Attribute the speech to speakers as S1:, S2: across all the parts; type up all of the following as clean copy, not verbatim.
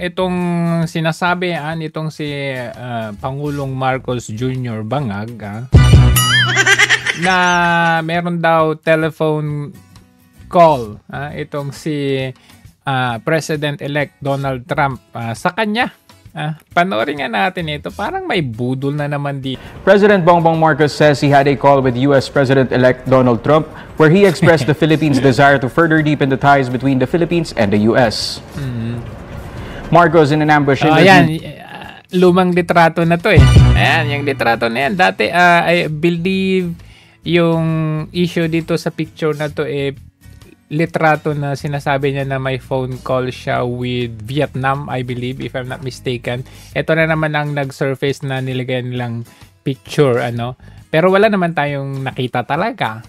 S1: itong sinasabi nitong si Pangulong Marcos Jr. Bangag na meron daw telephone call itong si President-elect Donald Trump sa kanya. Panoorin nga natin ito. Parang may budol na naman di.
S2: President Bongbong Marcos says he had a call with U.S. President-elect Donald Trump where he expressed the Philippines' desire to further deepen the ties between the Philippines and the U.S. Marcos in an ambush interview.
S1: Lumang litrato na to Ayan, yung litrato na yan. Dati, I believe yung issue dito sa picture na to litrato na sinasabi niya na may phone call siya with Vietnam, I believe, if I'm not mistaken. Ito na naman ang nag-surface na nilagay nilang picture, Pero wala naman tayong nakita talaga.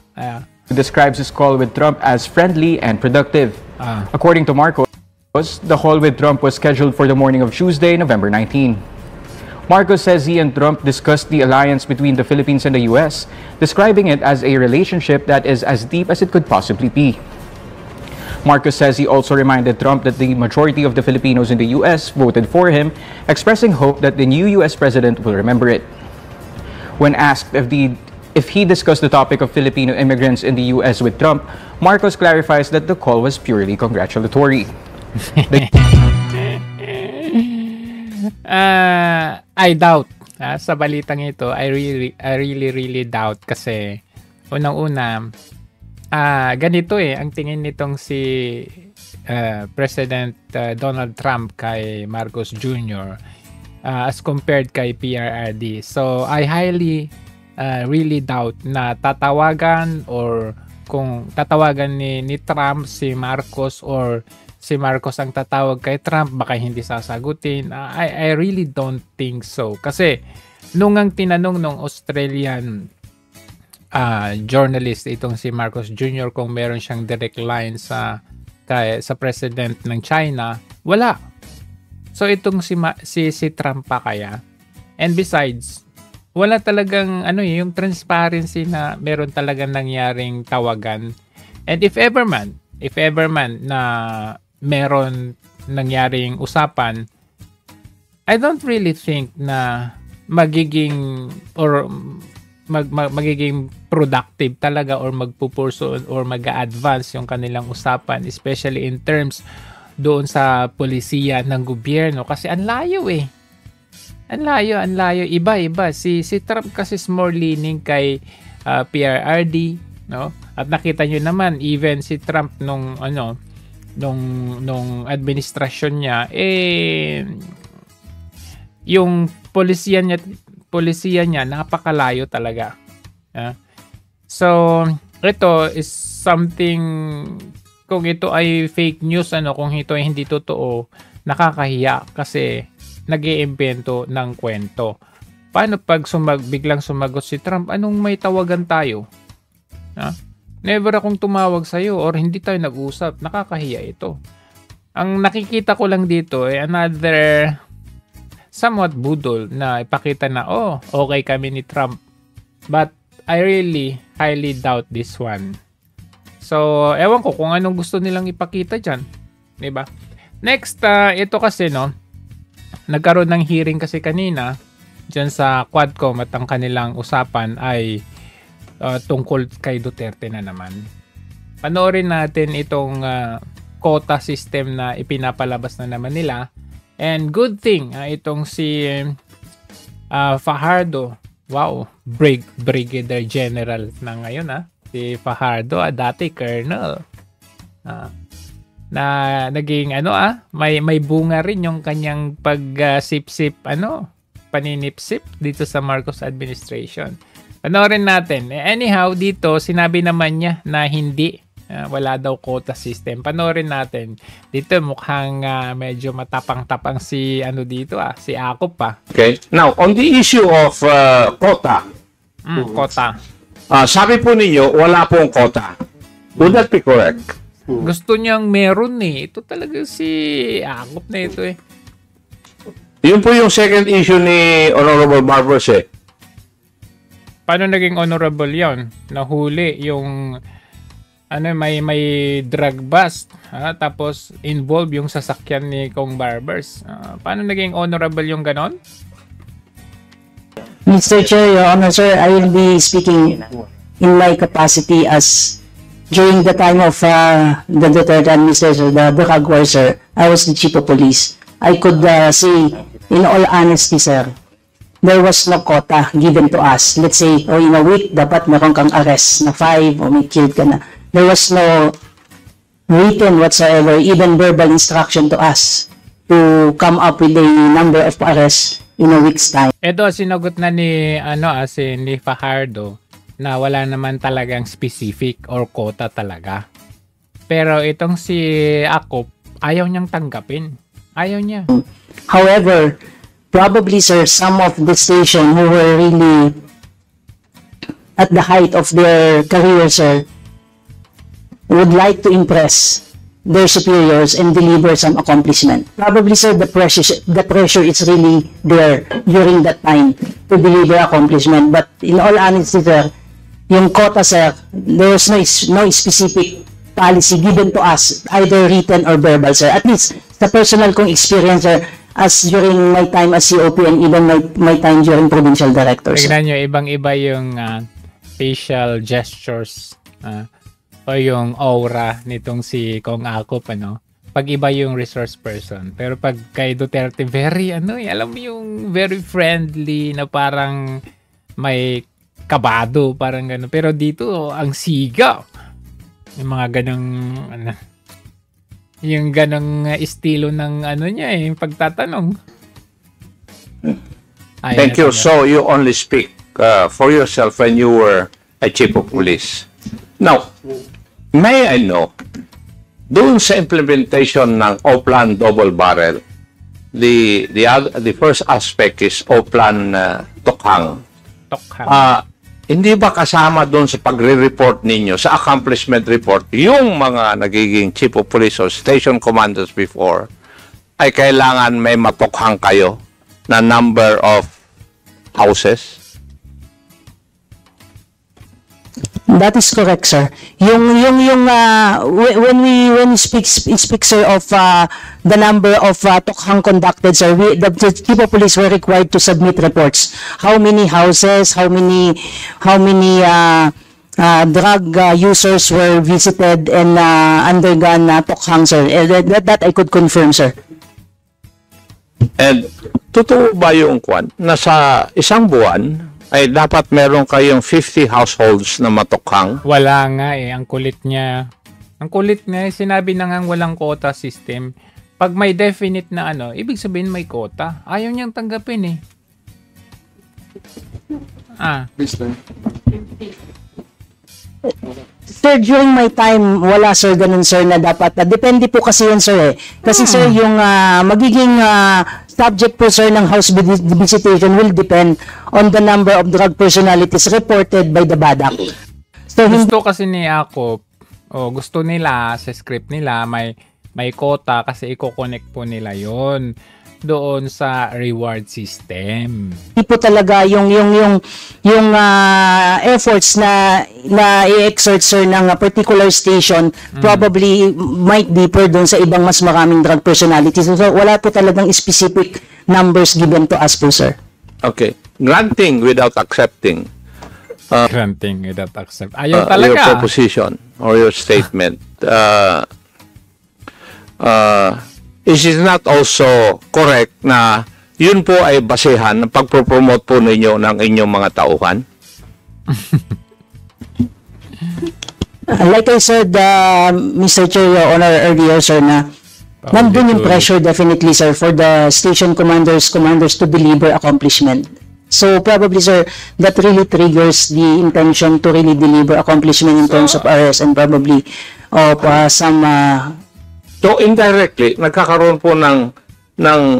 S2: Describes his call with Trump as friendly and productive. According to Marcos, the call with Trump was scheduled for the morning of Tuesday, November 19. Marcos says he and Trump discussed the alliance between the Philippines and the U.S., describing it as a relationship that is as deep as it could possibly be. Marcos says he also reminded Trump that the majority of the Filipinos in the U.S. voted for him, expressing hope that the new U.S. president will remember it. When asked if he discussed the topic of Filipino immigrants in the U.S. with Trump, Marcos clarifies that the call was purely congratulatory.
S1: I doubt. Sa balitang ito, I really doubt kasi unang-una, ganito ang tingin nitong si President Donald Trump kay Marcos Jr. As compared kay PRRD. So, I highly really doubt na tatawagan or kung tatawagan ni Trump si Marcos or si Marcos ang tatawag kay Trump, baka hindi sasagutin. I really don't think so. Kasi, nung ang tinanong ng Australian journalist itong si Marcos Jr. kung meron siyang direct line sa president ng China, wala. So, itong si Trump pa kaya. And besides, wala talagang yung transparency na meron talagang nangyaring tawagan. And if ever man na meron nangyaring usapan, I don't really think na magiging productive talaga or magpupurso or mag-a-advance yung kanilang usapan, especially in terms doon sa polisiya ng gobyerno kasi ang layo Ang layo. Iba. Si Trump kasi is more leaning kay PRRD, no? At nakita nyo naman, even si Trump nung administrasyon niya, yung polisiya niya napakalayo talaga. So, ito is something, kung ito ay fake news, kung ito ay hindi totoo, nakakahiya kasi nag-iimbento ng kwento. Paano pag biglang sumagot si Trump, anong may tawagan tayo? Never akong tumawag sa'yo or hindi tayo nag-usap. Nakakahiya ito. Ang nakikita ko lang dito ay another somewhat budol na ipakita na, okay kami ni Trump. But I really highly doubt this one. So, ewan ko kung anong gusto nilang ipakita dyan. Diba? Next, ito kasi, nagkaroon ng hearing kasi kanina dyan sa Quadcom at ang kanilang usapan ay tungkol kay Duterte na naman. Panoorin natin itong quota system na ipinapalabas na naman nila. And good thing, itong si Fajardo, wow, Brigadier General na ngayon, si Fajardo, dati Colonel. Na naging may bunga rin yung kanyang pag-sip-sip, paninipsip dito sa Marcos administration. Panoorin natin. Anyhow, dito sinabi naman niya na hindi, wala daw quota system. Panoorin natin. Dito mukhang medyo matapang-tapang si si Akop pa.
S3: Okay. Now, on the issue of quota.
S1: Quota.
S3: Sabi po ninyo, wala pong quota. Would that be correct?
S1: Gusto niyang meron Ito talaga si Akop na ito
S3: Yun po yung second issue ni Honorable Marcos
S1: Paano naging honorable yon? Nahuli yung may drug bust, tapos involve yung sasakyan ni Kong Barbers. Paano naging honorable yung ganon?
S4: Mr. Chair, Your Honor, sir, I will be speaking in my capacity as during the time of the Duterte administration, the drug war, sir, I was the chief of police. I could say, in all honesty, sir, there was no quota given to us. Let's say, in a week, dapat meron kang arrest na 5 o may killed ka na. There was no written whatsoever, even verbal instruction to us to come up with a number of arrests in a week's time.
S1: Ito, sinagot na ni Fajardo na wala naman talagang specific or quota talaga. Pero itong si Akop, ayaw niyang tanggapin. Ayaw niya.
S4: However, probably, sir, some of the station who were really at the height of their career, sir, would like to impress their superiors and deliver some accomplishment. Probably, sir, the pressure is really there during that time to deliver accomplishment. But in all honesty, sir, yung quota, sir, there was no specific policy given to us, either written or verbal, sir. At least, sa personal kong experience, sir, as during my time as COP and even my time during provincial director.
S1: Tignan nyo, ibang-iba yung facial gestures o yung aura nitong si Kong Akop, pag iba yung resource person. Pero pag kay Duterte, very, alam mo yung very friendly na parang may kabado, parang gano'n. Pero dito, ang sigaw. Yung mga ganong, yung ganong estilo ng niya, yung pagtatanong.
S3: Thank you. So, you only speak for yourself when you were a chief of police. Now, may I know, doon sa implementation ng Oplan double barrel, the first aspect is Oplan Tokhang. Hindi ba kasama doon sa pagre-report ninyo, sa accomplishment report, yung mga nagiging chief of police or station commanders before, ay kailangan may matokhang kayo na number of houses?
S4: That is correct, sir. When we speak, sir, of the number of tokhang conducted, sir, the chief of police were required to submit reports. How many houses, how many drug users were visited and undergone tokhang, sir. That I could confirm, sir.
S3: And totoo ba yung na sa isang buwan ay dapat meron kayong 50 households na matokhang?
S1: Wala nga ang kulit niya. Ang kulit niya, sinabi na nga walang quota system. Pag may definite na ibig sabihin may quota. Ayaw niyang tanggapin
S4: Sir, during my time, wala, sir, ganun, sir, na dapat. Depende po kasi yun, sir, Kasi, sir, yung magiging subject po, sir, ng house visitation will depend on the number of drug personalities reported by the BADAC. So,
S1: gusto kasi ni Akop, gusto nila, sa script nila, may quota kasi i-connect po nila yon doon sa reward system.
S4: Hindi po talaga yung efforts na i-exert, sir, ng particular station probably might differ doon sa ibang mas maraming drug personalities. So wala po talagang specific numbers given to us po, sir.
S3: Okay. Granting without accepting.
S1: Granting without accepting. Ayaw talaga.
S3: Your proposition or your statement. Is it not also correct na yun po ay basehan ng pagpropromote po ninyo ng inyong mga tauhan?
S4: Like I said, Mr. Chair, Your Honor, earlier, sir, na nandun yung pressure definitely, sir, for the station commanders to deliver accomplishment. So probably, sir, that really triggers the intention to really deliver accomplishment in terms of arrest and probably of some...
S3: So indirectly, nagkakaroon po ng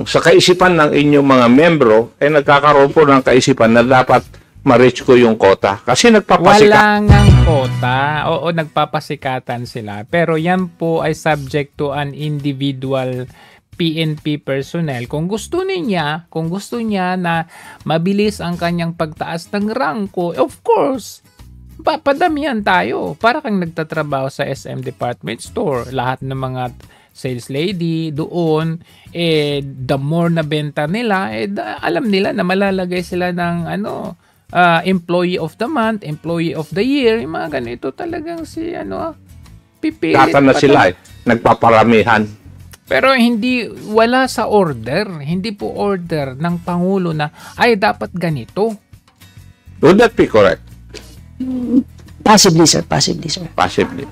S3: sa kaisipan ng inyong mga membro, ay nagkakaroon po ng kaisipan na dapat ma-reach ko yung quota. Kasi
S1: wala ngang quota. Oo, nagpapasikatan sila. Pero yan po ay subject to an individual PNP personnel. Kung gusto niya na mabilis ang kanyang pagtaas ng rangko, of course, Padamihan tayo. Para kang nagtatrabaho sa SM department store. Lahat ng mga sales lady doon, the more na benta nila, alam nila na malalagay sila ng employee of the month, employee of the year, yung mga ganito talagang pipilit.
S3: Data na sila nagpaparamihan.
S1: Pero wala sa order, hindi po order ng Pangulo na, dapat ganito.
S3: Would that be correct?
S4: Possibly, sir. Possibly.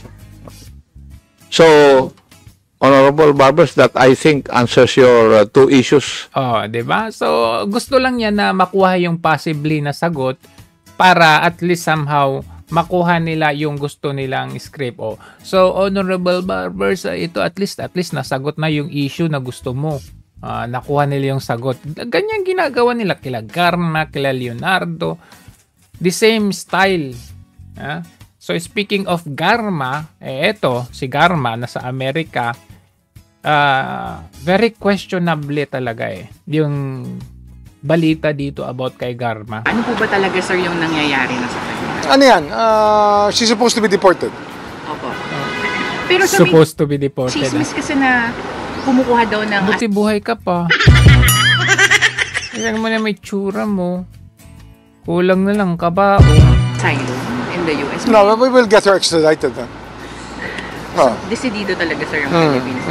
S3: So, Honorable Barbers, that I think answers your two issues.
S1: Diba? So, gusto lang niya na makuha yung possibly na sagot para at least somehow makuha nila yung gusto nilang script. So, Honorable Barbers, ito at least nasagot na yung issue na gusto mo. Nakuha nila yung sagot. Ganyan ginagawa nila kila Garma, kila Leonardo. The same style. So, speaking of Garma, eto, si Garma nasa Amerika, very questionable talaga yung balita dito about kay Garma.
S5: Ano po ba talaga, sir, yung nangyayari na sa kanya?
S6: Ano yan? She's supposed to be deported.
S5: Opo. Pero sa
S1: supposed to be deported.
S5: Chismis kasi na kumukuha daw ng...
S1: Buti buhay ka pa. Tingnan mo na may tsura mo. Kulang na lang ka ba?
S5: Asylum in the US.
S6: No, we will get her extradited.
S5: Decidido talaga, sir, yung Philippines.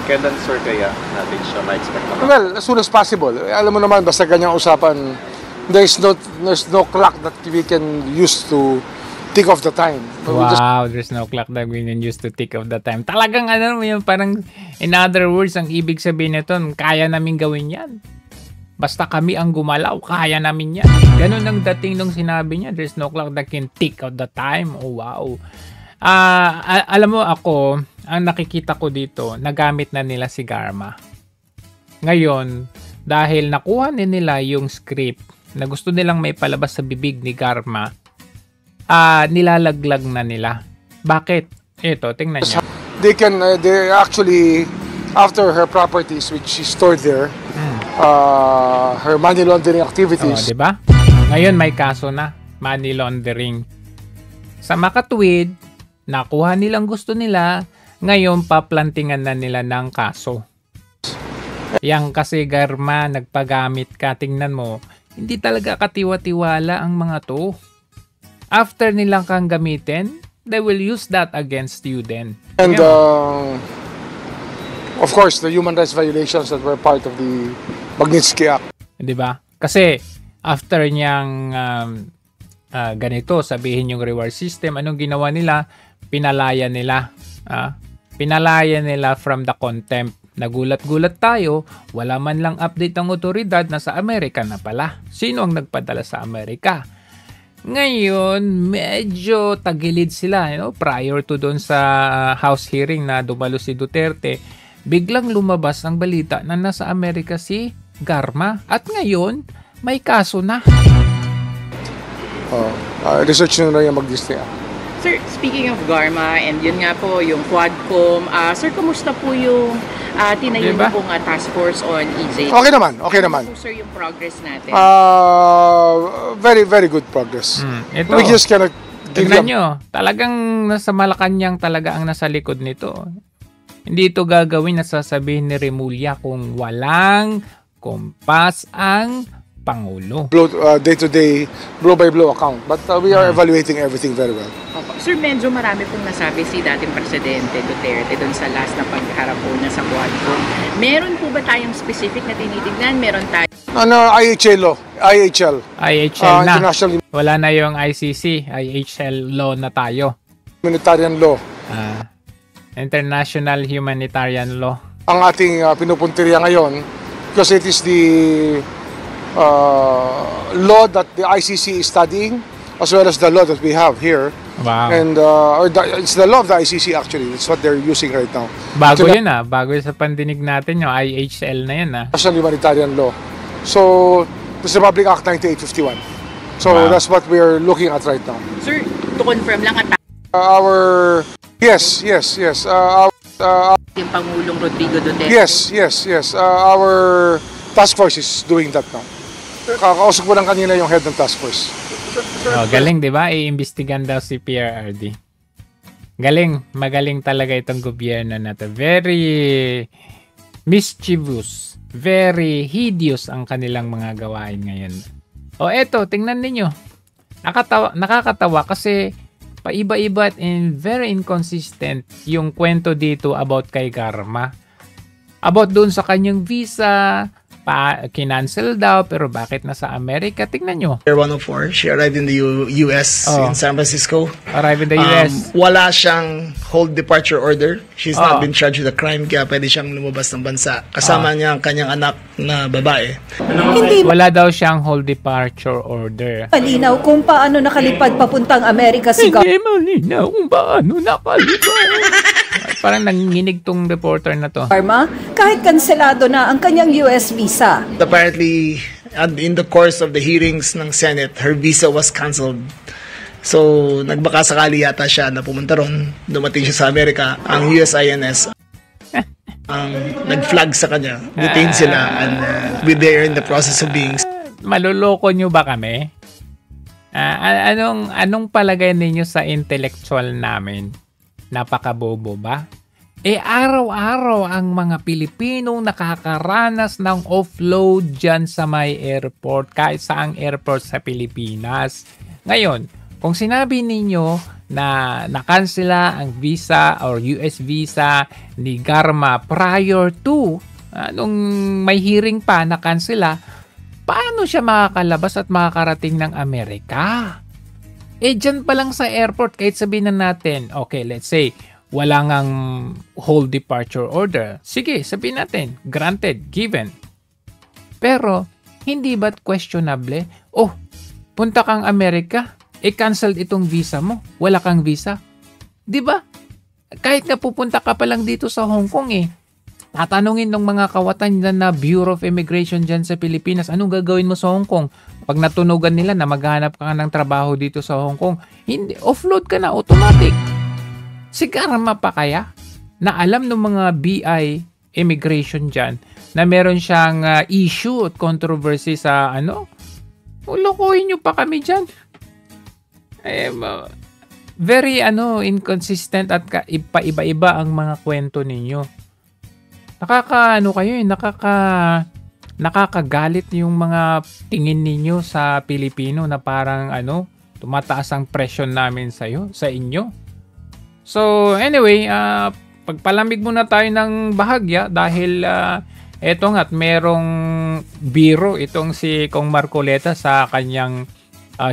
S7: Kailan, sir, kaya natin siya ma-expect naman?
S6: Well, as soon as possible. Alam mo naman, basta ganyang usapan, there's no clock that we can use to tick off the time.
S1: Wow, there's no clock that we can use to tick off the time. Talagang yung parang, in other words, ang ibig sabihin nito, kaya namin gawin yan. Basta kami ang gumalaw, kaya namin yan. Ganun ang dating nung sinabi niya, there's no clock that can tick out the time. Oh, wow. Alam mo ako, ang nakikita ko dito, nagamit na nila si Garma. Ngayon, dahil nakuha nila yung script na gusto nilang may palabas sa bibig ni Garma, nilalaglag na nila. Bakit? Ito, tingnan niyo.
S6: They actually, after her properties which she stored there, her money laundering activities.
S1: Diba? Ngayon may kaso na, money laundering. Sa makatwid, nakuha nilang gusto nila, ngayon paplantingan na nila ng kaso. Yang kasi Garma, nagpagamit ka, tingnan mo, hindi talaga katiwa-tiwala ang mga to. After nilang kang gamitin, they will use that against you then.
S6: And of course, the human rights violations that were part of the Magnitsky Act.
S1: Diba? Kasi after niyang ganito, sabihin yung reward system, anong ginawa nila? Pinalaya nila. Pinalaya nila from the contempt. Nagulat-gulat tayo, wala man lang update ng otoridad na sa Amerika na pala. Sino ang nagpadala sa Amerika? Ngayon, medyo tagilid sila, prior to doon sa House hearing na dumalo si Duterte. Biglang lumabas ang balita na nasa Amerika si Garma at ngayon may kaso na.
S6: Research nyo na yung Magnitsky Act.
S5: Sir, speaking of Garma, and yun nga po, yung Quadcom, sir, kumusta po yung tinayo na pong task force on EJ?
S6: Okay naman.
S5: Ano po, sir, yung progress natin?
S6: Very, very good progress.
S1: Ito,
S6: we just cannot
S1: tignan nyo, talagang nasa Malacanang talaga ang nasa likod nito. Hindi ito gagawin na sasabihin ni Remulla kung walang kumpas ang Pangulo.
S6: Day-to-day, blow-by-blow account. But we are evaluating everything very well.
S5: Sir, medyo marami pong nasabi si dating Presidente Duterte doon sa last na pagharap po na sa Quadcom. Meron po ba tayong specific na tinitignan? Meron tayo?
S6: IHL
S1: na.
S6: International
S1: Wala na yung ICC. IHL law na tayo.
S6: Humanitarian law.
S1: International Humanitarian Law.
S6: Ang ating pinupuntirya ngayon because it is the law that the ICC is studying as well as the law that we have here.
S1: Wow.
S6: And it's the law of the ICC actually. It's what they're using right now.
S1: Bago yun bago sa pandinig natin yung IHL na yun
S6: National Humanitarian Law. So, this Republic Act 9851. So, that's what we're looking at right now.
S5: Sir, to confirm lang
S6: Yes.
S5: Yung Pangulong Rodrigo Duterte.
S6: Yes. Our task force is doing that now. Kakausap ko lang kanina yung head ng task force.
S1: Oh, galing, di ba? Iimbestigan daw si PRRD. Galing. Magaling talaga itong gobyerno na to. Very mischievous. Very hideous ang kanilang mga gawain ngayon. O eto, tingnan ninyo. Nakakatawa kasi paiba-iba and very inconsistent yung kwento dito about kay Garma. About dun sa kanyang visa, kinancel daw, pero bakit nasa Amerika? Tingnan nyo.
S8: 104, she arrived in the US in San Francisco.
S1: Arrived in the US.
S8: Wala siyang hold departure order. She's not been charged with a crime, kaya pwede siyang lumabas ng bansa. Kasama niya ang kanyang anak na babae.
S1: Wala daw siyang hold departure order.
S9: Malinaw kung paano nakalipad papuntang Amerika si
S1: Hindi malinaw kung paano nakalipad. Parang nanginginig tong reporter na to.
S9: Garma, kahit kanselado na ang kanyang US visa.
S8: Apparently, in the course of the hearings ng Senate, her visa was canceled. So, nagbaka sakali yata siya na pumunta ron. Dumating siya sa Amerika. Ang USINS ang nag-flag sa kanya. Detained sila and they're in the process of being...
S1: Maluloko nyo ba kami? Anong palagay ninyo sa intellectual namin? Napakabobo ba? Araw-araw ang mga Pilipinong nakakaranas ng offload dyan sa may airport, kahit saang airport sa Pilipinas. Ngayon, kung sinabi ninyo na nakansela ang visa or US visa ni Garma prior to, nung may hearing pa nakansela, paano siya makakalabas at makakarating ng Amerika? Dyan pa lang sa airport, kahit sabihin na natin, okay, let's say, wala ngang hold departure order. Sige, sabihin natin, granted, given. Pero, hindi ba't questionable? Oh, punta kang Amerika, cancel itong visa mo. Wala kang visa. Di ba? Kahit na pupunta ka pa lang dito sa Hong Kong tatanungin ng mga kawatan dyan na Bureau of Immigration dyan sa Pilipinas, anong gagawin mo sa Hong Kong? Pag natunugan nila na maghanap ka ng trabaho dito sa Hong Kong, hindi, offload ka na, automatic. Si Garma pa kaya na alam ng mga BI immigration dyan na meron siyang issue at controversy sa ulokohin nyo pa kami dyan. Very inconsistent at iba-iba ang mga kwento ninyo. Nakakagalit yung mga tingin ninyo sa Pilipino na parang tumataas ang presyon namin sa inyo. So anyway, pagpalamig muna tayo ng bahagya dahil eto nga't merong biro itong si Kong Marcoleta sa kanyang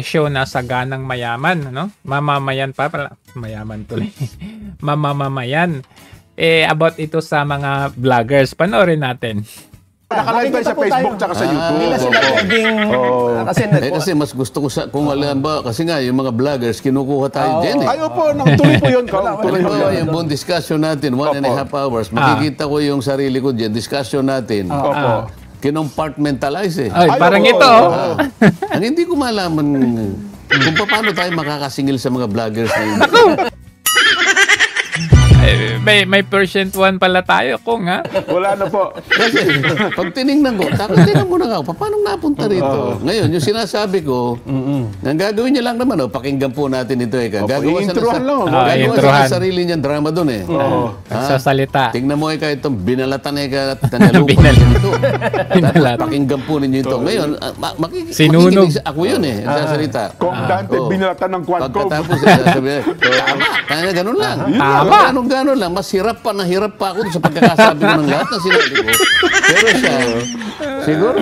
S1: show na Saganang Mayaman, Mamamayan pa pala. Mayaman tuloy. Mamamayan. About ito sa mga vloggers. Panoorin natin.
S10: Nakalive tayo sa Facebook tsaka sa YouTube. Kasi mas gusto ko kung alam ba, kasi nga yung mga vloggers, kinukuha tayo dyan
S6: Ay, opo, tuloy po yun.
S10: Yung buong discussion natin, 1.5 hours, makikita ko yung sarili ko dyan, discussion natin. Kinompartmentalize
S1: Ay, parang ito.
S10: Ang hindi ko malaman kung paano tayo makakasingil sa mga vloggers na yun.
S1: May percent 1 pala tayo, Kung, ha?
S6: Wala na po.
S10: Kasi, pag tinignan ko, tingnan mo na nga, paano napunta rito? Ngayon, yung sinasabi ko, ang gagawin niya lang naman, pakinggan po natin ito. Gagawa sa sarili niyang drama doon
S1: Sa salita.
S10: Tingnan mo itong binalatan at tanalupan ito. Pakinggan po ninyo ito. Ngayon, makikinig ako yun sa salita.
S6: Kung Dante, binalatan ng Quadcom.
S10: Pagkatapos, sabi tama. Kaya ganun lang.
S1: Tama.
S10: Ganun lang. Mas hirap pa ako sa pagkakasabi ko ng lahat ng sinabi ko. Pero siya, siguro,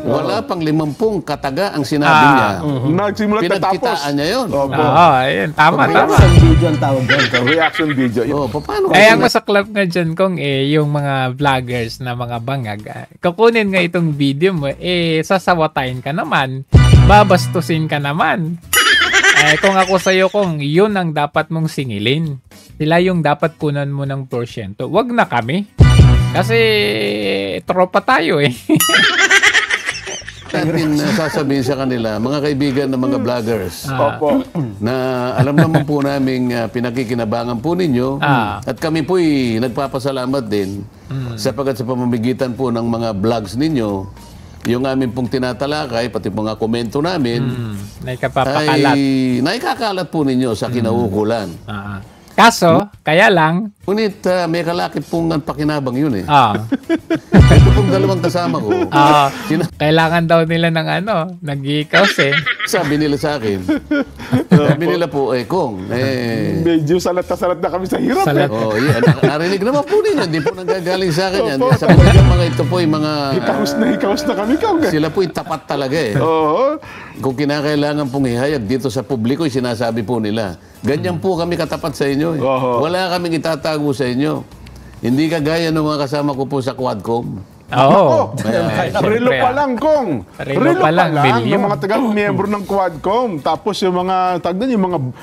S10: wala pang 50 kataga ang sinabi niya.
S6: Nagsimulat na tapos.
S10: Pinagkitaan niya yun.
S1: Ayun. Tama.
S4: Reaction video ang tawag doon.
S6: Reaction video.
S10: Paano?
S1: Ang masaklap nga dyan, Kong, yung mga vloggers na mga bangag, kukunin nga itong video mo, sasawatayin ka naman, babastusin ka naman. Kung ako sa'yo, Kong, yun ang dapat mong singilin. Sila yung dapat kunan mo ng porsyento. Wag na kami. Kasi tropa tayo
S10: Natin sasabihin sa kanila, mga kaibigan ng mga vloggers, na alam naman po namin pinakikinabangan po ninyo at kami po'y nagpapasalamat din sapagkat sa pamamagitan po ng mga vlogs ninyo yung amin pong tinatalakay, pati mga komento namin,
S1: naikapapakalat.
S10: ay naikakalat po ninyo sa kinaukulan.
S1: Kaso, kaya lang...
S10: Ngunit may kalakip pong pakinabang yun eh. Ito pong dalawang kasama ko.
S1: Kailangan daw nila ng nag-i-cause eh.
S10: Sabi nila sa akin. Sabi nila po, Kong,
S11: medyo salat na kami sa hirap
S1: salat.
S10: Narinig naman po ninyo. Hindi po nanggagaling sa akin yan. Sabi nila mga ito po yung mga...
S11: Hikaos na kami, Kong.
S10: Sila po yung tapat talaga eh. Kung kinakailangan pong ihayag dito sa publiko, sinasabi po nila. Ganyan po kami katapat sa inyo. Wala kaming itatago sa inyo. Hindi kagaya ng mga kasama ko po sa Quadcom.
S11: Relo pa lang, Kong. Relo pa lang yung mga taga-miyembro ng Quadcom. Tapos yung mga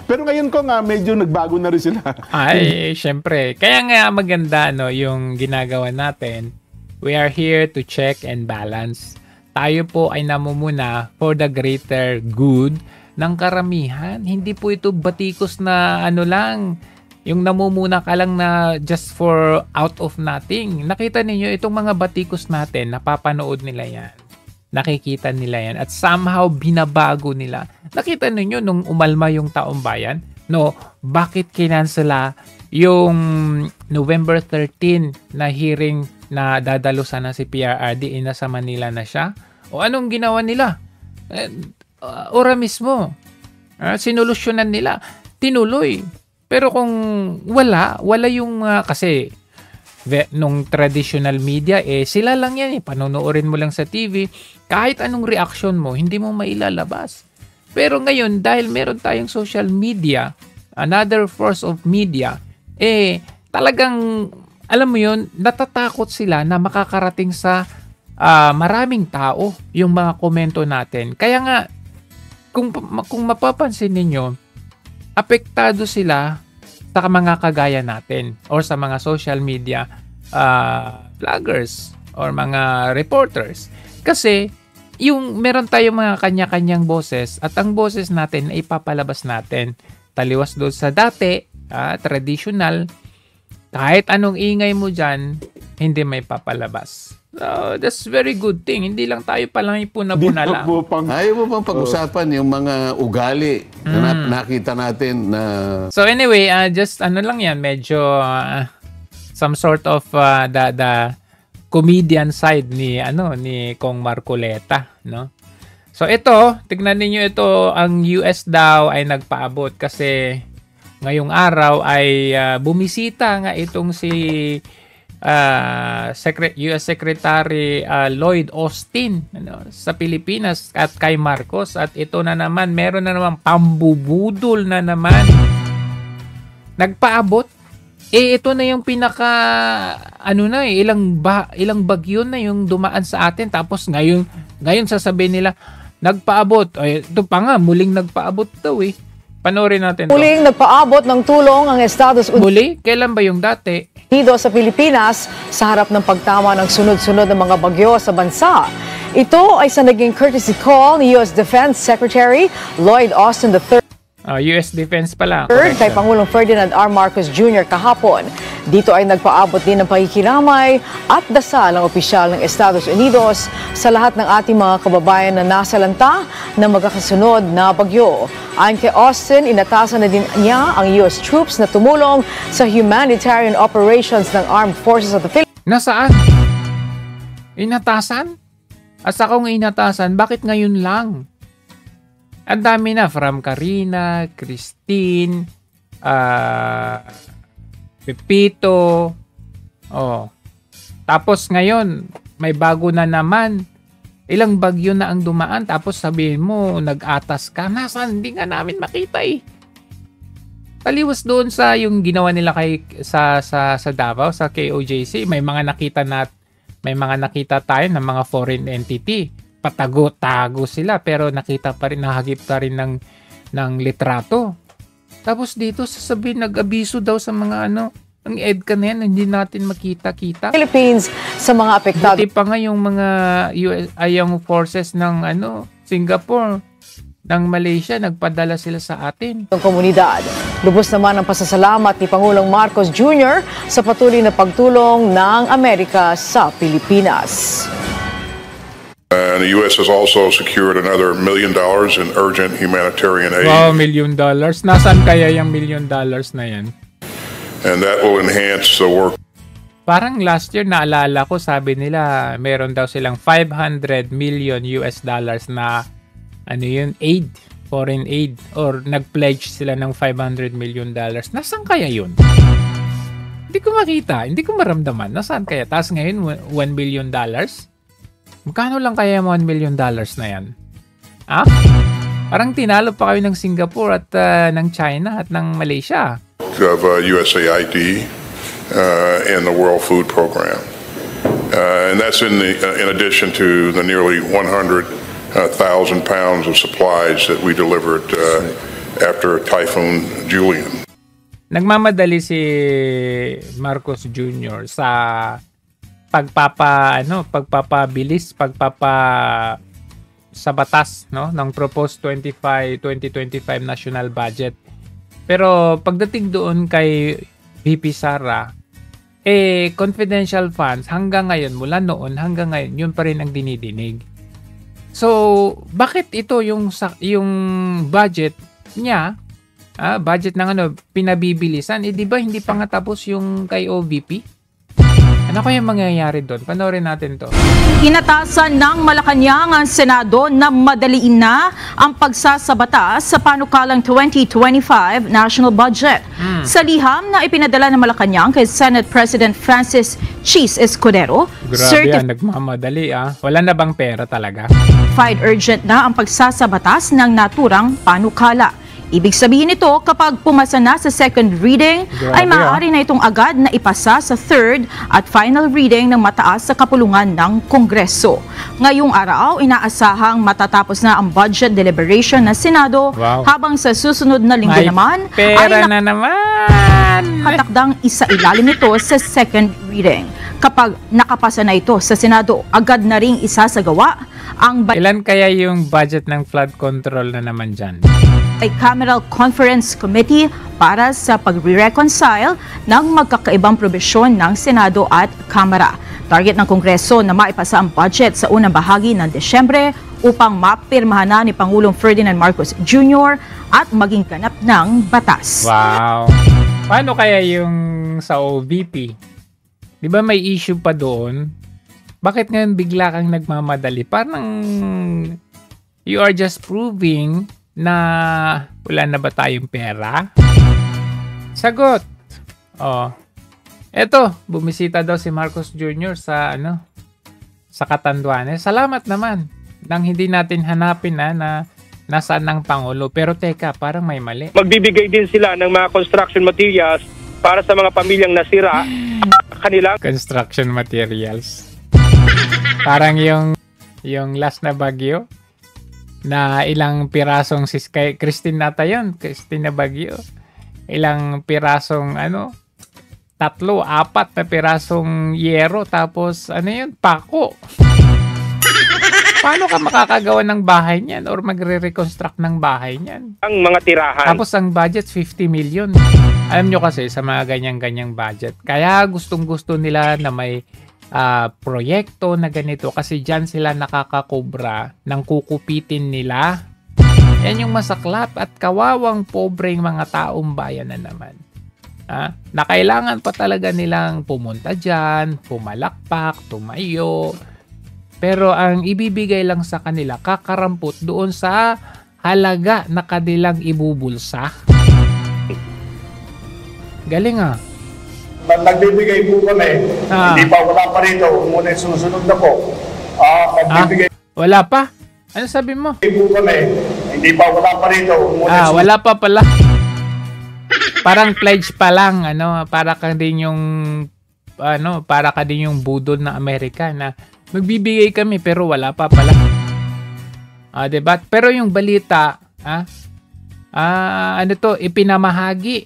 S11: pero ngayon, Kong, medyo nagbago na rin sila.
S1: Ay, syempre. Kaya nga maganda yung ginagawa natin. We are here to check and balance. Tayo po ay namumuna for the greater good ng karamihan. Hindi po ito batikos na lang, yung namumuna ka lang na just for out of nothing. Nakita ninyo, itong mga batikos natin, napapanood nila yan. Nakikita nila yan. At somehow, binabago nila. Nakita ninyo, nung umalma yung Taong Bayan, bakit kinansela yung November 13 na hearing na dadalo sana si PRRD, nasa Manila na siya? O anong ginawa nila? Ora mismo, sinolusyonan nila, tinuloy. Pero kung wala yung kasi nung traditional media sila lang yan panonoorin mo lang sa TV, kahit anong reaction mo hindi mo mailalabas. Pero ngayon dahil meron tayong social media, another force of media, talagang alam mo yun, natatakot sila na makakarating sa maraming tao yung mga komento natin. Kaya nga kung mapapansin ninyo, apektado sila sa mga kagaya natin or sa mga social media vloggers or mga reporters. Kasi meron tayong mga kanya-kanyang boses at ang boses natin ay ipapalabas natin. Taliwas doon sa dati, traditional, kahit anong ingay mo dyan, hindi may papalabas. So, that's very good thing. Hindi lang tayo palang ipuna-puna lang.
S10: Ayaw mo bang pag-usapan yung mga ugali na nakita natin na...
S1: So anyway, just lang yan, medyo some sort of the comedian side ni Kong Marcoleta, no? So ito, tignan niyo ito, ang US daw ay nagpaabot kasi ngayong araw ay bumisita nga itong si US Secretary Lloyd Austin sa Pilipinas at kay Marcos, at ito na naman, meron na naman pambubudol na naman. Nagpaabot. Ito na yung pinaka ilang bagyo na yung dumaan sa atin, tapos ngayon sasabihin nila nagpaabot. Ito pa nga, muling nagpaabot daw Panoorin natin to.
S12: Muling nagpaabot ng tulong ang Estados Unidos.
S1: Muli? Kailan ba yung dati?
S12: Dito sa Pilipinas sa harap ng pagtama ng sunod-sunod ng mga bagyo sa bansa. Ito ay sa naging courtesy call ni U.S. Defense Secretary Lloyd Austin III.
S1: US Defense pala.
S12: Kay Pangulong Ferdinand R. Marcos Jr. kahapon. Dito ay nagpaabot din ng pakikiramay at dasal ng opisyal ng Estados Unidos sa lahat ng ating mga kababayan na nasalanta ng magkakasunod na bagyo. Ayon kay Austin, inatasan na din niya ang US troops na tumulong sa humanitarian operations ng Armed Forces of the Philippines.
S1: Nasaan? Inatasan? At sa kung inatasan, bakit ngayon lang? Ang dami na, from Karina, Christine, Pepito. Tapos ngayon, may bago na naman. Ilang bagyo na ang dumaan, tapos sabihin mo, nag-atas ka. Nasaan? Hindi nga namin makita Taliwas doon sa yung ginawa nila sa Davao, sa KOJC. May mga nakita tayo ng mga foreign entity. Patago-tago sila pero nakita pa rin, nahagip pa rin ng litrato. Tapos dito sasabihin, nag-abiso daw sa mga ang EDCA na yan, hindi natin makita-kita.
S12: Philippines sa mga apektado.
S1: Buti pa nga yung mga yung forces ng Singapore, ng Malaysia, nagpadala sila sa atin.
S12: Ang komunidad. Lubos naman ang pasasalamat ni Pangulong Marcos Jr. sa patuloy na pagtulong ng Amerika sa Pilipinas.
S13: And the U.S. has also secured another $1 million in urgent humanitarian aid.
S1: Wow, $1 million. Nasaan kaya yung $1 million na yan?
S13: And that will enhance the work.
S1: Parang last year, naalala ko, sabi nila, meron daw silang $500 million na, ano yun, aid, foreign aid, or nag-pledge sila ng $500 million. Nasaan kaya yun? Hindi ko makita, hindi ko maramdaman. Nasaan kaya? Tapos ngayon, $1 billion? Magkano lang kaya yung $1 million na yan? Ah? Parang tinalo pa kayo ng Singapore at ng China at ng Malaysia.
S13: Of USAID in the World Food Program. And that's in addition to the nearly 100,000 pounds of supplies that we delivered after Typhoon Julian.
S1: Nagmamadali si Marcos Jr. sa pagpapabilis sa batas, no, ng proposed 2025 national budget. Pero pagdating doon kay VP Sara, confidential funds hanggang ngayon, mula noon hanggang ngayon, yun pa rin ang dinidinig. So, bakit ito yung budget niya, budget ng pinabibilisan, di ba hindi pa nga tapos yung kay OVP? Ano kaya mangyayari doon? Panoorin natin to.
S9: Inatasan ng Malacanang ang Senado na madaliin na ang pagsasabatas sa panukalang 2025 national budget. Sa liham na ipinadala ng Malacanang kay Senate President Francis Chis Escudero,
S1: grabe nagmamadali Wala na bang pera talaga?
S9: Urgent na ang pagsasabatas ng naturang panukala. Ibig sabihin nito, kapag pumasa na sa second reading, ay maaari na itong agad na ipasa sa third at final reading ng mataas sa kapulungan ng Kongreso. Ngayong araw, inaasahang matatapos na ang budget deliberation ng Senado, habang sa susunod na linggo naman,
S1: ay
S9: nakatakdang isailalim ito sa second reading. Kapag nakapasa na ito sa Senado, agad na ring isasagawa ang
S1: ilan kaya yung budget ng flood control na naman dyan?
S9: Bicameral Conference Committee para sa pagre-reconcile ng magkakaibang probisyon ng Senado at Kamara. Target ng Kongreso na maipasa ang budget sa unang bahagi ng Desyembre upang mapirmahan na ni Pangulong Ferdinand Marcos Jr. at maging ganap ng batas.
S1: Wow! Paano kaya yung sa OVP? Di ba may issue pa doon? Bakit ngayon bigla kang nagmamadali? Parang you are just proving na wala na ba tayong pera? Sagot. Eto, bumisita daw si Marcos Jr. sa Catanduanes. Salamat naman nang hindi natin hanapin na nasaan ng Pangulo. Pero teka, parang may mali.
S14: Magbibigay din sila ng mga construction materials para sa mga pamilyang nasira kanilang
S1: construction materials. Parang yung last na bagyo na ilang pirasong Christine nata yun, Christine na bagyo. Ilang pirasong 3, 4 na pirasong yero, tapos pako. Paano ka makakagawa ng bahay niyan or magre-reconstruct ng bahay niyan?
S14: Ang mga tirahan.
S1: Tapos ang budget 50 million. Alam nyo kasi sa mga ganyang budget. Kaya gustong-gusto nila na may proyekto na ganito kasi dyan sila nakakakobra ng kukupitin nila. Yan yung masaklap at kawawang pobreng mga taong bayan na naman. Na kailangan pa talaga nilang pumunta dyan, pumalakpak, tumayo. Pero ang ibibigay lang sa kanila, kakarampot doon sa halaga na kanilang ibubulsa. Galing
S15: Nagbibigay po kami. Hindi pa, wala pa rito. Muna susunod na po. Nagbibigay.
S1: Wala pa? Ano sabi mo?
S15: Po kami. Hindi pa, wala pa rito.
S1: Wala pa pala. Parang pledge pa lang, para ka din yung budol ng Amerika na magbibigay kami pero wala pa pala. Diba? Pero yung balita, ipinamahagi.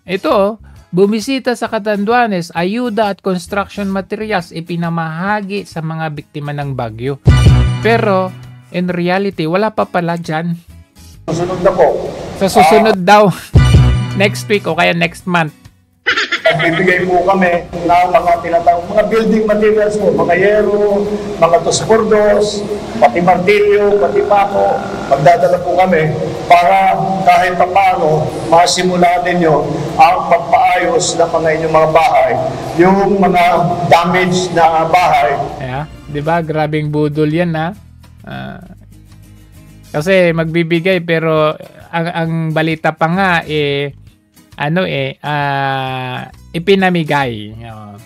S1: Ito, bumisita sa Catanduanes, ayuda at construction materials ipinamahagi sa mga biktima ng bagyo. Pero, in reality, wala pa pala dyan.
S15: Susunod na po.
S1: Sa susunod daw. Next week o kaya next month.
S15: nagbibigay po kami ng mga tinatawag, mga building materials po, mga yero, mga tusbordos, pati martilyo, pati pako, magdadala po kami para kahit pa paano masimula ninyo ang pagpaayos ng mga inyong mga bahay, yung mga damage na bahay.
S1: Yeah, 'di ba? Grabing budol 'yan, ha. Kasi magbibigay pero ang balita pa nga ipinamigay.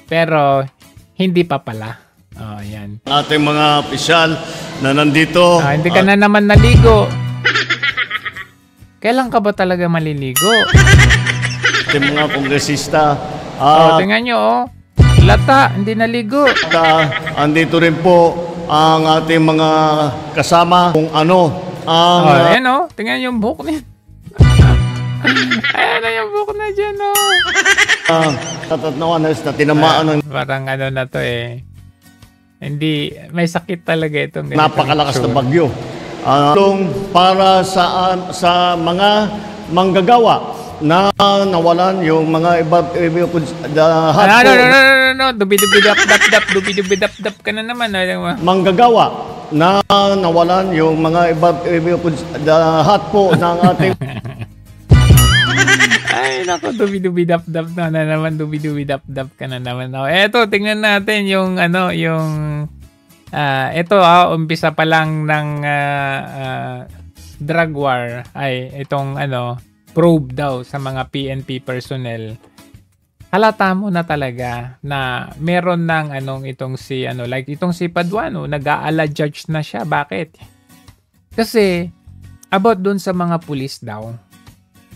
S1: Pero hindi pa pala. Yan.
S16: Ating mga opisyal na nandito.
S1: Hindi ka na naman naligo. Kailan ka ba talaga maliligo?
S16: Ating mga kongresista.
S1: Tingnan nyo, lata, hindi naligo.
S16: Andito rin po ang ating mga kasama kung ano ang...
S1: ayan tingnan yung buhok niya. Ayan na yung buhok na dyan,
S16: Tatatnawan na tinamaan ng...
S1: Parang na to hindi, may sakit talaga itong...
S16: Napakalakas na bagyo. Para sa mga manggagawa na nawalan yung mga iba
S1: dubi-dubi-dap-dap ka na naman.
S16: Manggagawa na nawalan yung mga iba hatpo ng ating
S1: ay nako, dubi-dubi-dap-dap na naman, dubi-dubi-dap-dap ka na naman. Eto, tingnan natin yung ito umpisa pa lang ng drug war ay itong probe daw sa mga PNP personnel. Halata mo na talaga na meron ng itong si itong si Paduano, nag-aala judge na siya. Bakit? Kasi about dun sa mga pulis daw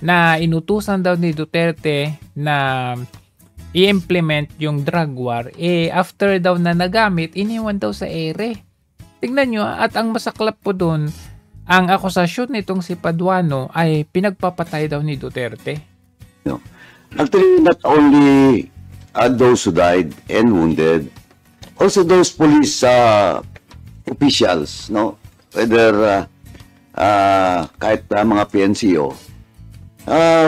S1: na inutusan daw ni Duterte na i-implement yung drug war, after daw na nagamit, iniwan daw sa ere. Tignan nyo, at ang masaklap po dun, ang akusasyon nitong si Paduano ay pinagpapatay daw ni Duterte.
S17: No. Actually, not only those who died and wounded, also those police officials, no? Whether kahit mga PNCO,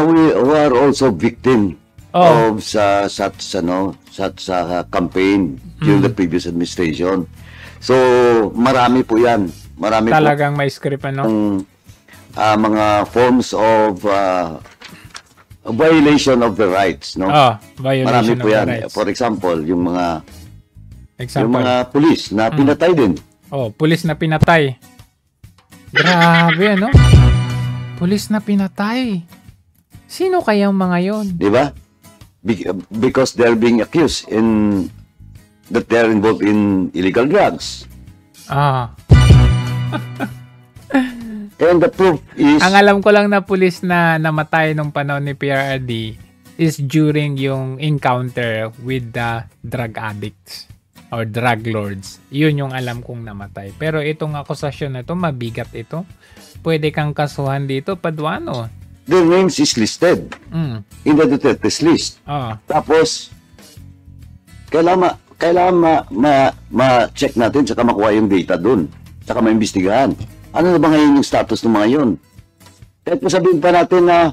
S17: we are also victim of such campaign during the previous administration. So, marami po yan. Marami
S1: talagang may script
S17: mga forms of violation of the rights, no? Marami po yan. For example, yung mga pulis na pinatay din.
S1: Pulis na pinatay. Grabe, pulis na pinatay. Sino kayang mga yon?
S17: Di ba? Because they're being accused that they're involved in illegal drugs. And the proof is...
S1: Ang alam ko lang na pulis na namatay nung panahon ni PRRD is during yung encounter with the drug addicts or drug lords. Yun yung alam kong namatay. Pero itong akusasyon na ito, mabigat ito. Pwede kang kasuhan dito, Paduano.
S17: The names is listed in the Duterte's list. Tapos, kailangan ma-check natin saka makuha yung data dun. Saka maimbestigahan. Ano na ba ngayon yung status ng mga yun? Kahit sabihin pa natin na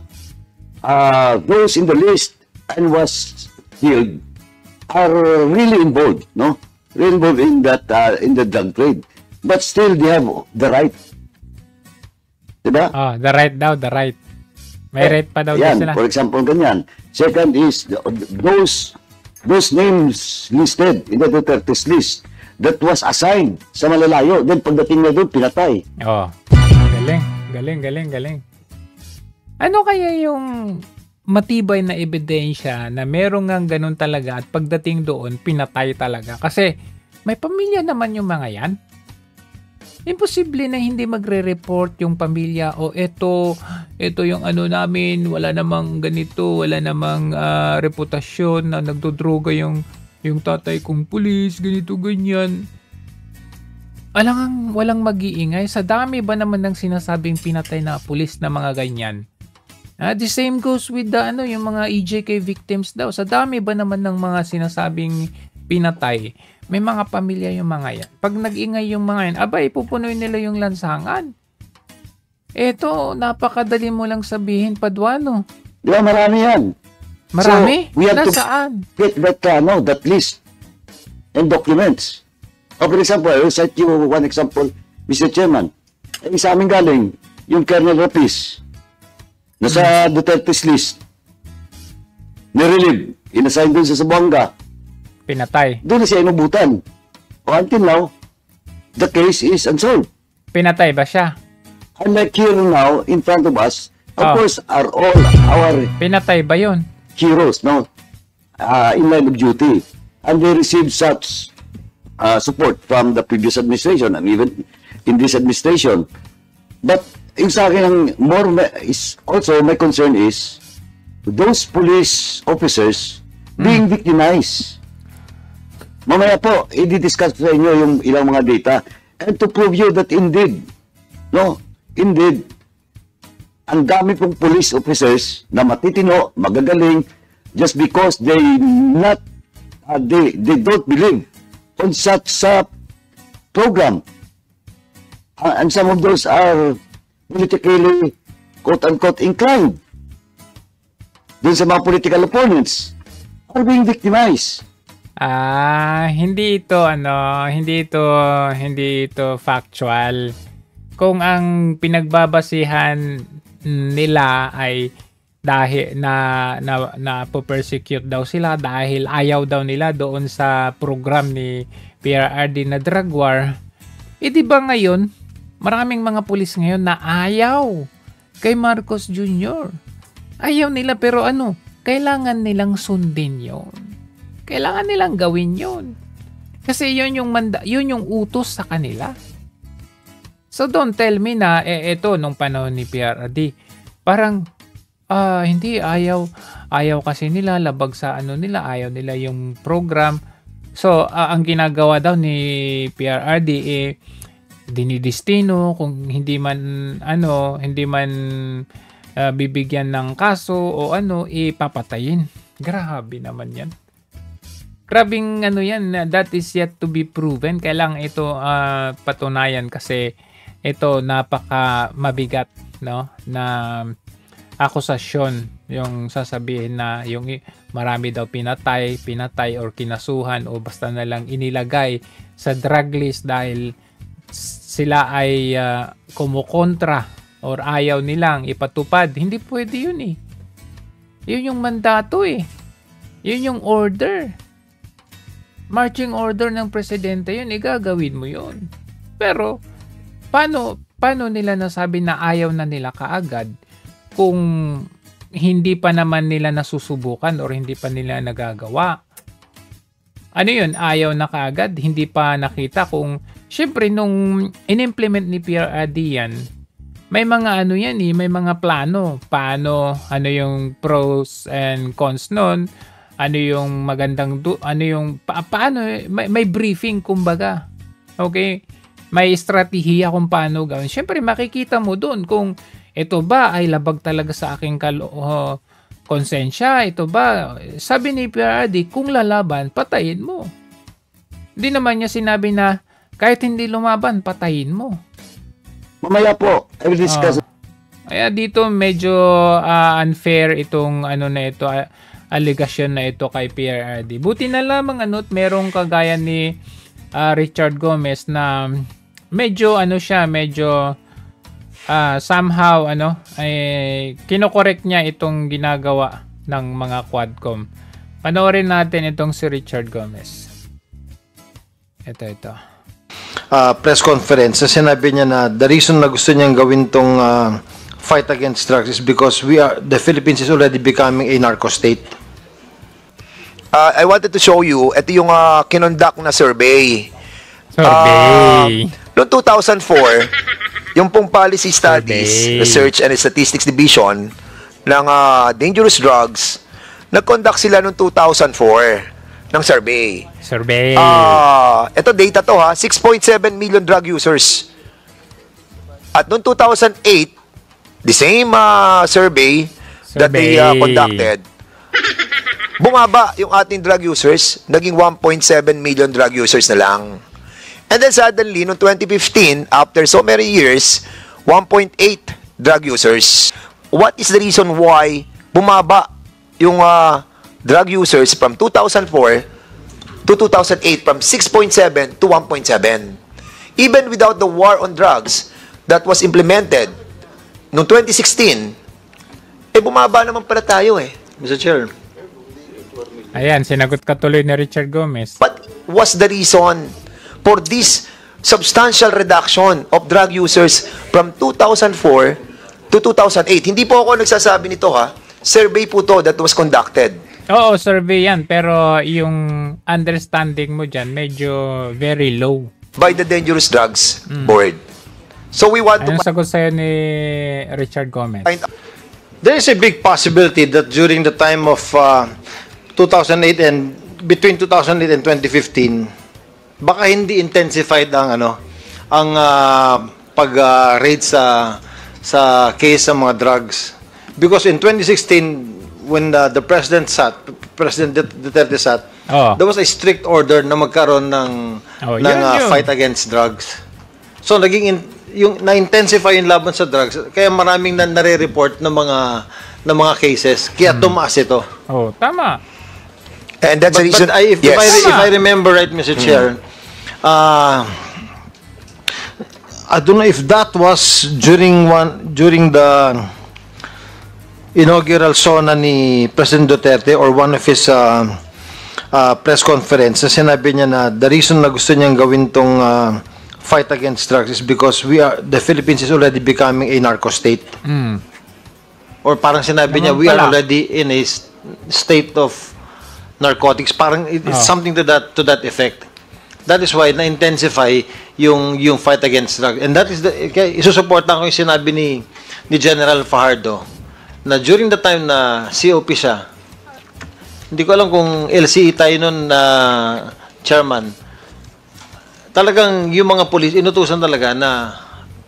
S17: those in the list and was killed are really involved, no? Really involved in that in the drug trade. But still, they have the right. Diba?
S1: The right daw, the right. May right pa daw sila.
S17: For example, ganyan. Second is those names listed in the Duterte's list that was assigned sa malalayo. Then pagdating na doon, pinatay.
S1: Galing. Ano kaya yung matibay na ebidensya na merong nga ganun talaga at pagdating doon, pinatay talaga? Kasi may pamilya naman yung mga yan. Imposible na hindi magre-report yung pamilya ito yung namin, wala namang ganito, wala namang reputasyon na nagdodroga yung tatay kong pulis, ganito, ganyan. Walang mag-iingay. Sa dami ba naman ng sinasabing pinatay na pulis na mga ganyan? The same goes with yung mga EJK victims daw. Sa dami ba naman ng mga sinasabing pinatay? May mga pamilya yung mga yan. Pag nag-ingay yung mga yan, ipupunoy nila yung lansangan. Eto, napakadali mo lang sabihin, Paduano.
S17: Di ba, marami yan.
S1: Marami?
S17: So, we have
S1: Nasaan?
S17: to get that list and documents. For example, I will cite you one example, Mr. Chairman. Sa amin galing, yung Colonel Rapis, nasa Duterte's list, nirelieve, inassign dun sa Zamboanga.
S1: Pinatay.
S17: Doon na siya inubutan. Until now, the case is unsolved.
S1: Pinatay ba siya?
S17: Unlike here now, in front of us, of course, are all our...
S1: Pinatay ba yun?
S17: Heroes, no? In line of duty. And they received such support from the previous administration and even in this administration. But yung sa akin, my concern is those police officers being victimized. Mamaya po, i-discuss sa inyo yung ilang mga data and to prove you that indeed, ang dami pong police officers na matitino, magagaling, just because they don't believe on such program. And some of those are politically, quote-unquote, inclined. Dun sa mga political opponents are being victimized.
S1: Hindi ito factual. Kung ang pinagbabasihan nila ay dahil na persecute daw sila dahil ayaw daw nila doon sa program ni PRRD na drug war, di ba ngayon maraming mga pulis ngayon na ayaw kay Marcos Jr. Ayaw nila, pero kailangan nilang sundin yon. Kailangan nilang gawin yon. Kasi yun yung utos sa kanila. So don't tell me na ito nung panahon ni PRRD, parang hindi ayaw kasi nila, labag sa nila, ayaw nila yung program. So ang ginagawa daw ni PRRD dinidestino, kung hindi man bibigyan ng kaso o ipapatayin. Grabe naman yan. Grabing yan, that is yet to be proven. Kailangan ito patunayan kasi ito napaka mabigat, no, na akusasyon yung sasabihin na yung marami daw pinatay or kinasuhan o basta na lang inilagay sa drug list dahil sila ay kumukontra or ayaw nilang ipatupad. Hindi pwede yun eh. Yun yung mandato eh. Yun yung order. Marching order ng presidente yun, gagawin mo yun. Pero paano nila nasabi na ayaw na nila kaagad kung hindi pa naman nila nasusubukan or hindi pa nila nagagawa? Yun? Ayaw na kaagad? Hindi pa nakita kung... Siyempre, nung in-implement ni PRRD yan, may mga may mga plano. Paano, yung pros and cons nun, yung magandang, paano, may briefing kumbaga. Okay? May estratehiya kung paano gawin. Siyempre, makikita mo doon kung ito ba ay labag talaga sa aking konsensya. Ito ba, sabi ni PRRD, kung lalaban, patayin mo. Hindi naman niya sinabi na kahit hindi lumaban, patayin mo.
S17: Mamaya po, I will discuss.
S1: Kaya dito medyo unfair itong allegation na ito kay PRRD. Buti na lamang merong kagaya ni Richard Gomez na medyo somehow kinokorek niya itong ginagawa ng mga Quadcom. Panoorin natin itong si Richard Gomez. Ito.
S18: Press conference, sinabi niya na the reason na gusto niyang gawin tong fight against drugs is because the Philippines is already becoming a narco state.
S19: I wanted to show you, ito yung kinonduct na survey. Noong 2004, yung pong Policy Studies, Research and Statistics Division ng Dangerous Drugs, nag-conduct sila noong 2004 ng survey. Ito data to 6.7 million drug users. At noong 2008, the same survey that they conducted, bumaba yung ating drug users, naging 1.7 million drug users na lang. And then suddenly, noong 2015, after so many years, 1.8 drug users. What is the reason why bumaba yung drug users from 2004 to 2008 from 6.7 to 1.7. Even without the war on drugs that was implemented noong 2016, bumaba naman pala tayo
S18: Mr. Chair.
S1: Ayan, sinagot ka tuloy ni Richard Gomez.
S19: What was the reason for this substantial reduction of drug users from 2004 to 2008? Hindi po ako nagsasabi nito Survey po to that was conducted.
S1: Oo, survey yan. Pero yung understanding mo dyan, medyo very low.
S19: By the Dangerous Drugs Board. So we want to...
S1: Anong sagot sa'yo ni Richard Gomez?
S18: There is a big possibility that during the time of 2008 and between 2008 and 2015, baka hindi intensified ang pag-raid sa case ng mga drugs. Because in 2016, when the President Duterte sat, there was a strict order na magkaroon ng fight against drugs. So yung na-intensify yung laban sa drugs, kaya maraming nare-report ng mga cases, kaya tumaas ito.
S1: Oh, tama.
S19: And that's the reason.
S18: But if I remember right, Mr. Chair, I don't know if that was during the inaugural SONA ni President Duterte or one of his press conference, sinabi niya na the reason na gusto niyang gawin tong fight against drugs is because the Philippines is already becoming a narco state. Or parang sinabi niya, we are already in a state of narcotics. Parang it's something to that effect. That is why na-intensify yung fight against drugs. And that is isusuportan ko yung sinabi ni General Fajardo na during the time na COP siya, hindi ko alam kung LCE tayo nun na chairman, talagang yung mga police inutusan talaga na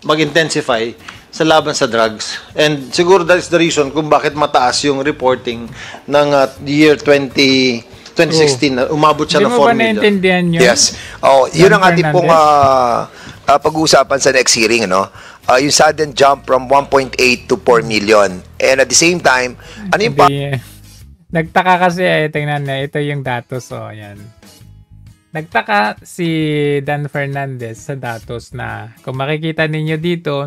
S18: mag-intensify sa laban sa drugs. And siguro that is the reason kung bakit mataas yung reporting ng year 2016. Umabot siya ng 4 million.
S1: Hindi mo ba naintindihan yun?
S19: Yes. Yun ang ating pong pag-uusapan sa next hearing. Yung sudden jump from 1.8 to 4 million. And at the same time, ano yung
S1: nagtaka kasi, tingnan na, ito yung datos. Yan. Nagtaka si Dan Fernandez sa datos na kung makikita ninyo dito,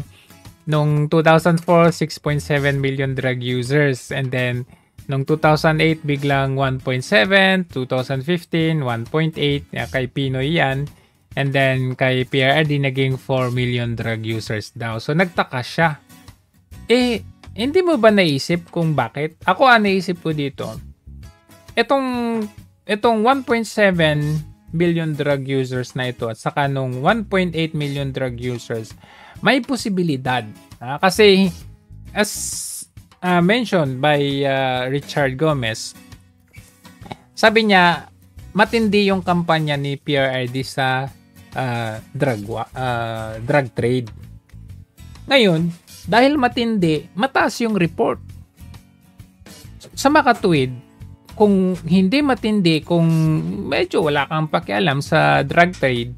S1: nung 2004, 6.7 million drug users. And then, nung 2008, biglang 1.7. 2015, 1.8. Kay Pinoy yan. And then, kay PRRD, naging 4 million drug users daw. So, nagtaka siya. Hindi mo ba naisip kung bakit? Ako, naisip ko dito. Itong 1.7 billion drug users na ito at saka nung 1.8 million drug users, may posibilidad. Kasi as mentioned by Richard Gomez, sabi niya matindi yung kampanya ni PRRD sa drug trade. Ngayon, dahil matindi, mataas yung report. Sa makatuwid, kung hindi matindi, kung medyo wala kang pakialam sa drug trade,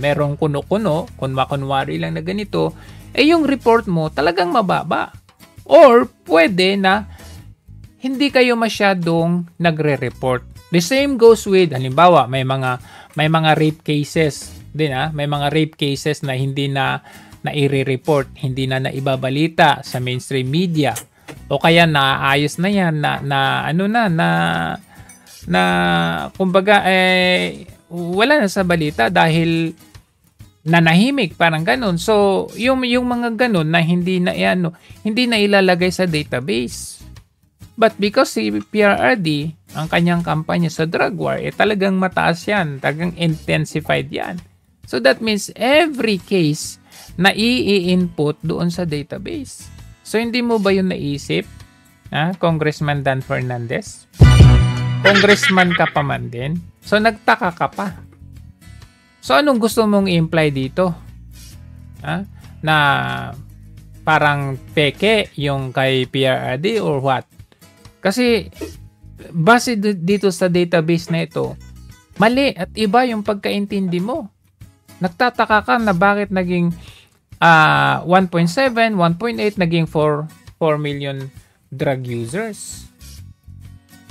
S1: merong kuno-kuno, kunwari lang na ganito, yung report mo talagang mababa. Or pwede na hindi kayo masyadong nagre-report. The same goes with, halimbawa, may mga rape cases din, may mga rape cases na hindi na i-report, hindi na naibabalita sa mainstream media. O kaya naayos na yan na kumbaga wala na sa balita dahil nanahimik, parang ganun. So yung mga ganun na hindi na ilalagay sa database. But because si PRRD, ang kanyang kampanya sa drug war, talagang mataas yan, talagang intensified yan. So that means every case na i-input doon sa database. So, hindi mo ba yun naisip, Congressman Dan Fernandez? Congressman ka pa man din. So, nagtaka ka pa. So, anong gusto mong i-imply dito? Na parang peke yung kay PRRD or what? Kasi, base dito sa database na ito, mali at iba yung pagkaintindi mo. Nagtataka ka na bakit naging 1.7, 1.8 naging 4 million drug users.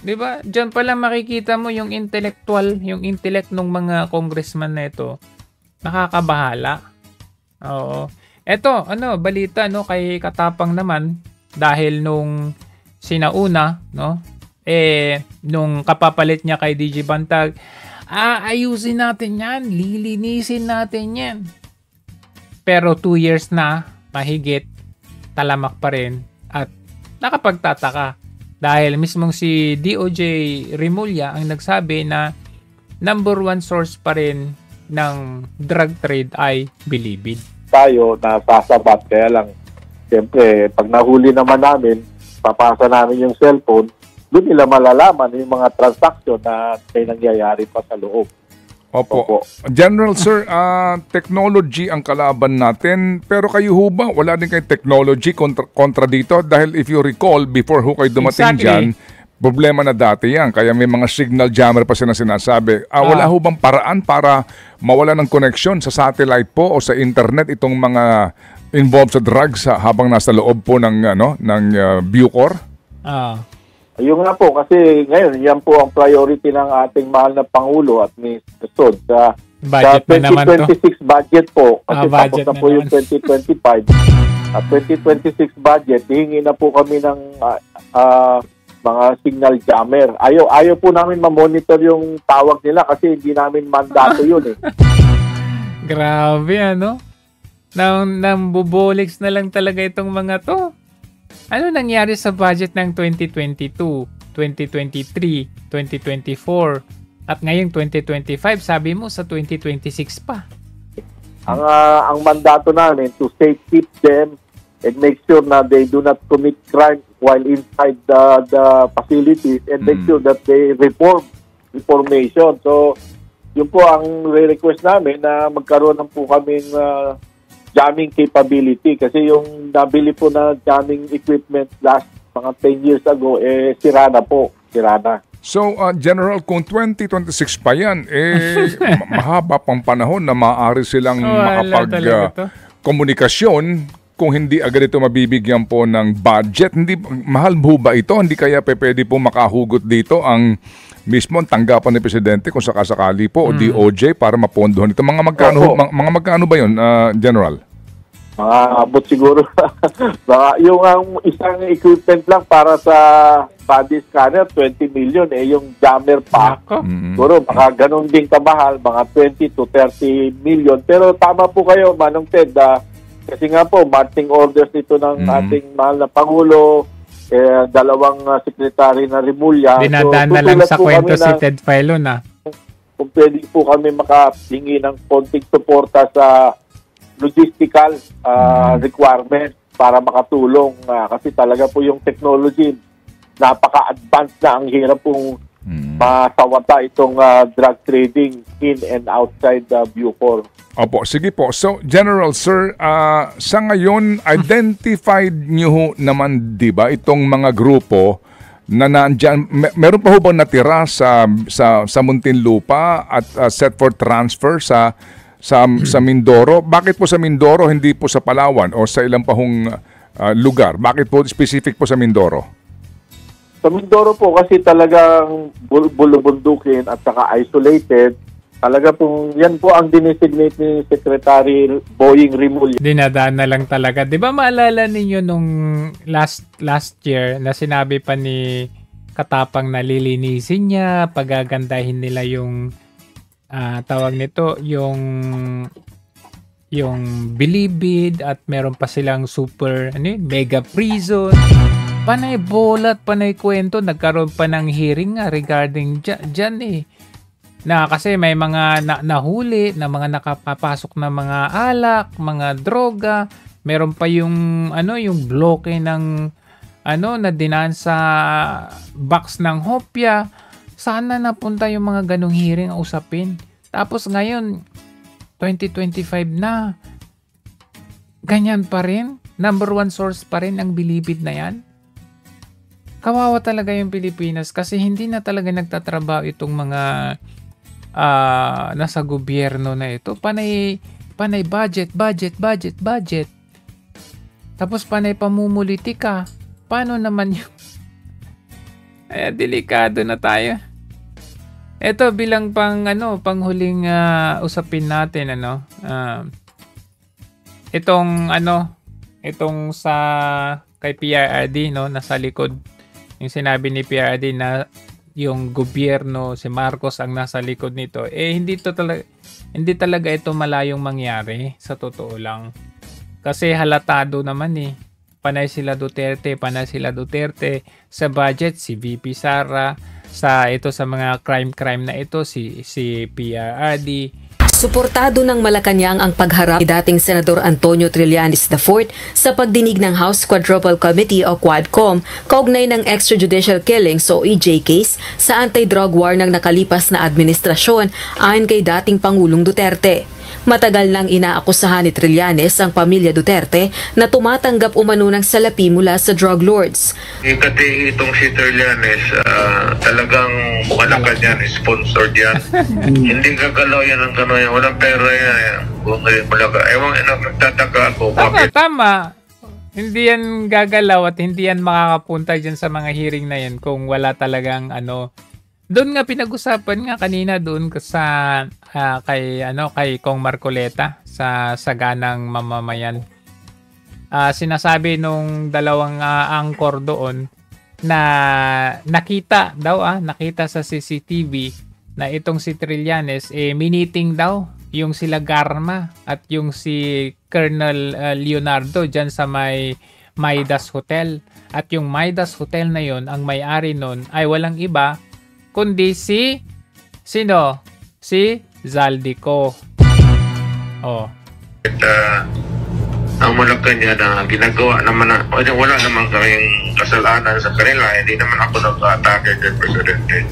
S1: 'Di ba? Diyan pa lang makikita mo yung intellectual, yung intellect ng mga congressman na ito. Nakakabahala. Oo. Eto, balita kay Katapang naman dahil nung sinauna, nung kapapalit niya kay DJ Bantag, ayusin natin 'yan, lilinisin natin 'yan. Pero 2 years na mahigit, talamak pa rin at nakapagtataka. Dahil mismong si DOJ Remulla ang nagsabi na number 1 source pa rin ng drug trade ay Bilibid.
S15: Tayo nasasabat, kaya lang siyempre pag nahuli naman namin, papasa namin yung cellphone, doon nila malalaman yung mga transaction na may nangyayari pa sa loob.
S20: Opo. General Sir, technology ang kalaban natin, pero kayo ho ba, wala din kayong technology kontra dito? Dahil if you recall, before ho kayo dumating dyan, problema na dati yan. Kaya may mga signal jammer pa sila sinasabi. Wala ho bang paraan para mawala ng connection sa satellite po o sa internet itong mga involved sa drugs habang nasa loob po ng Bucor?
S15: Ayun nga po, kasi ngayon, yan po ang priority ng ating mahal na Pangulo at Ms. Sod. Sa 2026 budget po, kasi tapos na po yung 2025. At 2026 budget, hihingi na po kami ng mga signal jammer. Ayaw po namin ma-monitor yung tawag nila kasi hindi namin mandato yun eh.
S1: Grabe, Nambubolix na lang talaga itong mga to. Ano nangyari sa budget ng 2022, 2023, 2024, at ngayong 2025, sabi mo sa 2026 pa?
S15: Ang mandato namin to safekeep them and make sure na they do not commit crime while inside the facilities and make sure that they report information. So, yun po ang request namin na magkaroon ng po kaming jamming capability kasi yung nabili po na jamming equipment last mga 10 years ago, sira na.
S20: So, General, kung 2026 pa yan, mahaba pang panahon na maaari silang makapag-komunikasyon kung hindi agad ito mabibigyan po ng budget. Hindi, mahal po ba ito? Hindi kaya pwede po makahugot dito ang mismo ang tanggapan ni Presidente kung sakasakali po o DOJ para mapondohan ito. Mga magkano ba yun, General?
S15: Mga abot siguro. Yung isang equipment lang para sa body scanner, 20 million. Yung jammer pa, siguro baka ganun din kamahal, mga 20 to 30 million. Pero tama po kayo, Manong Ted, kasi nga po, marching orders nito ng ating mahal na Pangulo, dalawang sekretary na Remulla.
S1: Dinadaan na lang sa kwento si Ted Filon
S15: Kung pwede po kami makahingi ng konting suporta sa logistical requirement para makatulong kasi talaga po yung technology napaka-advanced na, ang hirap pong masawata itong drug trading in and outside the Bucor.
S20: Opo, sige po. So, General Sir, sa ngayon, identified niyo naman, di ba, itong mga grupo na nandyan, meron pa ho bang natira sa Muntinlupa at set for transfer sa Mindoro? Bakit po sa Mindoro, hindi po sa Palawan o sa ilang pahong lugar? Bakit po specific po sa Mindoro?
S15: Sa Mindoro po kasi talagang bulubundukin at saka isolated. Talaga pong, yan po ang dinesignate ni Secretary Boying Remulla.
S1: Dinadaan na lang talaga. Di ba maalala ninyo nung last year na sinabi pa ni Katapang na lilinisin niya, pagagandahin nila yung tawag nito, yung Bilibid at meron pa silang super mega prison. Panay bolat, panay kwento. Nagkaroon pa ng hearing regarding dyan na kasi may mga nahuli na mga nakapapasok na mga alak, mga droga, meron pa yung yung bloke ng na dinaan sa box ng Hopia. Sana napunta yung mga ganong hearing ang usapin. Tapos ngayon 2025 na. Ganyan pa rin. Number 1 source pa rin ang Bilibid na yan. Kawawa talaga yung Pilipinas kasi hindi na talaga nagtatrabaho itong mga nasa gobyerno na ito. Panay budget. Tapos panay pamumulitika. Paano naman yung Delikado na tayo. Ito bilang panghuling usapin natin itong sa kay PRRD nasa likod. Yung sinabi ni PRRD na yung gobyerno si Marcos ang nasa likod nito, hindi talaga ito malayong mangyari sa totoo lang. Kasi halatado naman panay sila Duterte sa budget, si VP Sara, sa mga crime na ito si PRRD.
S21: Suportado ng Malacanang ang pagharap ni dating Senador Antonio Trillanes IV sa pagdinig ng House Quadruple Committee o Quadcom kaugnay ng extrajudicial killings o EJ case sa anti-drug war ng nakalipas na administrasyon ayon kay dating Pangulong Duterte. Matagal nang inaakusahan ni Trillanes ang pamilya Duterte na tumatanggap umano ng salapi mula sa drug lords.
S22: Kasi itong si Trillanes, talagang Malacan yan, sponsored yan. Hindi gagalaw yan ang kanoyan, walang pera yan. Ewan, nagtataka ako.
S1: Tama. Hindi yan gagalaw at hindi yan makakapunta dyan sa mga hearing na yan kung wala talagang Doon nga pinag-usapan nga kanina doon sa kay Kong Marcoleta sa saganang mamamayan. Sinasabi nung dalawang angkor doon na nakita sa CCTV na itong si Trillanes miniting daw yung sila Garma at yung si Colonel Leonardo dyan sa may Midas Hotel. At yung Midas Hotel na yon, ang may-ari nun ay walang iba kundi si Zaldico.
S22: Ang Malacanang na ginagawa naman wala naman kaming kasalanan sa kanila, hindi naman ako nag-atake kay Presidente.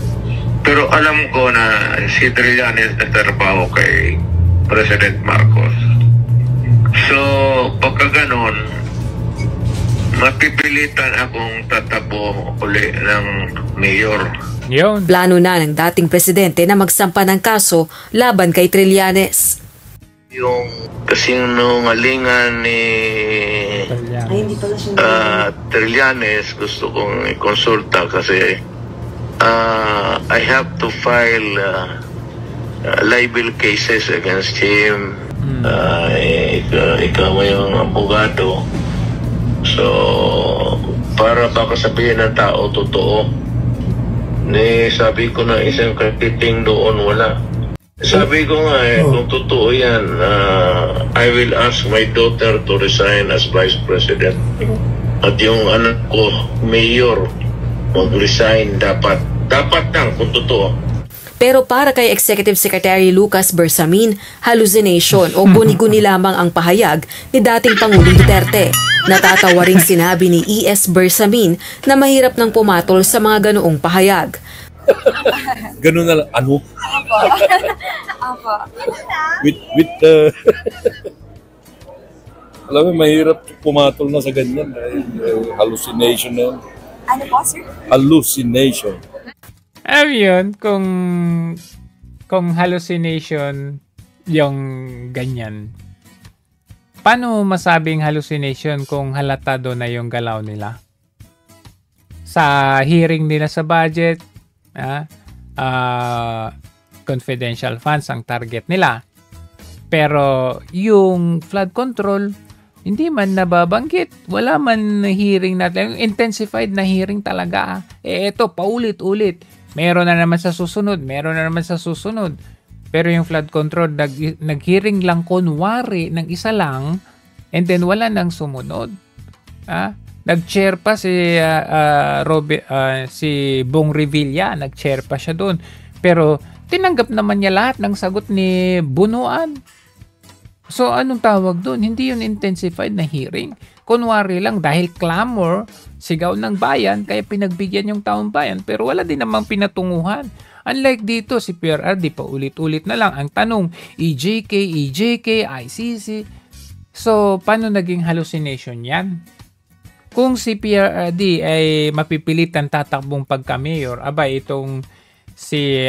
S22: Pero alam ko na si Trillanes nagtrabaho kay President Marcos. So, pagka ganon, mapipilitan akong tatabo uli ng mayor.
S21: Plano na ng dating presidente na magsampa ng kaso laban kay Trillanes.
S22: Yung kasinungalingan ni Trillanes gusto kong i-konsulta kasi I have to file libel cases against him. Ikaw yung abogado. So, para baka sabihin ng tao totoo. Sabi ko na isang kapiting doon wala. Sabi ko nga kung totoo yan, I will ask my daughter to resign as Vice President. At yung anak ko, Mayor, mag-resign dapat. Dapat lang kung totoo.
S21: Pero para kay Executive Secretary Lucas Bersamin, hallucination o guni-guni lamang ang pahayag ni dating Pangulong Duterte. Natatawa ring sinabi ni E.S. Bersamin na mahirap nang pumatol sa mga ganoong pahayag.
S23: Ganun na lang. Ano?
S24: Apa.
S23: Alam mo, mahirap pumatol na sa ganyan. Hallucination na yun.
S24: Ano po, sir?
S23: Hallucination.
S1: Yun, kung hallucination yung ganyan, paano masabing hallucination kung halatado na yung galaw nila? Sa hearing nila sa budget, confidential funds ang target nila. Pero yung flood control, hindi man nababanggit. Wala man hearing natin. Intensified na hearing talaga. Ito, paulit-ulit. Meron na naman sa susunod. Pero yung flood control, nag-hearing lang kunwari ng isa lang, and then wala nang sumunod. Nag-chair pa si Bong Revilla, nag-chair pa siya doon. Pero tinanggap naman niya lahat ng sagot ni Bunuan. So anong tawag doon? Hindi yun intensified na hearing. Kunwari lang dahil clamor, sigaw ng bayan, kaya pinagbigyan yung taong bayan, pero wala din namang pinatunguhan. Unlike dito, si PRRD pa ulit-ulit na lang ang tanong, EJK, ICC. So, paano naging hallucination yan? Kung si PRRD ay mapipilitan tatakbong pagka-mayor, itong si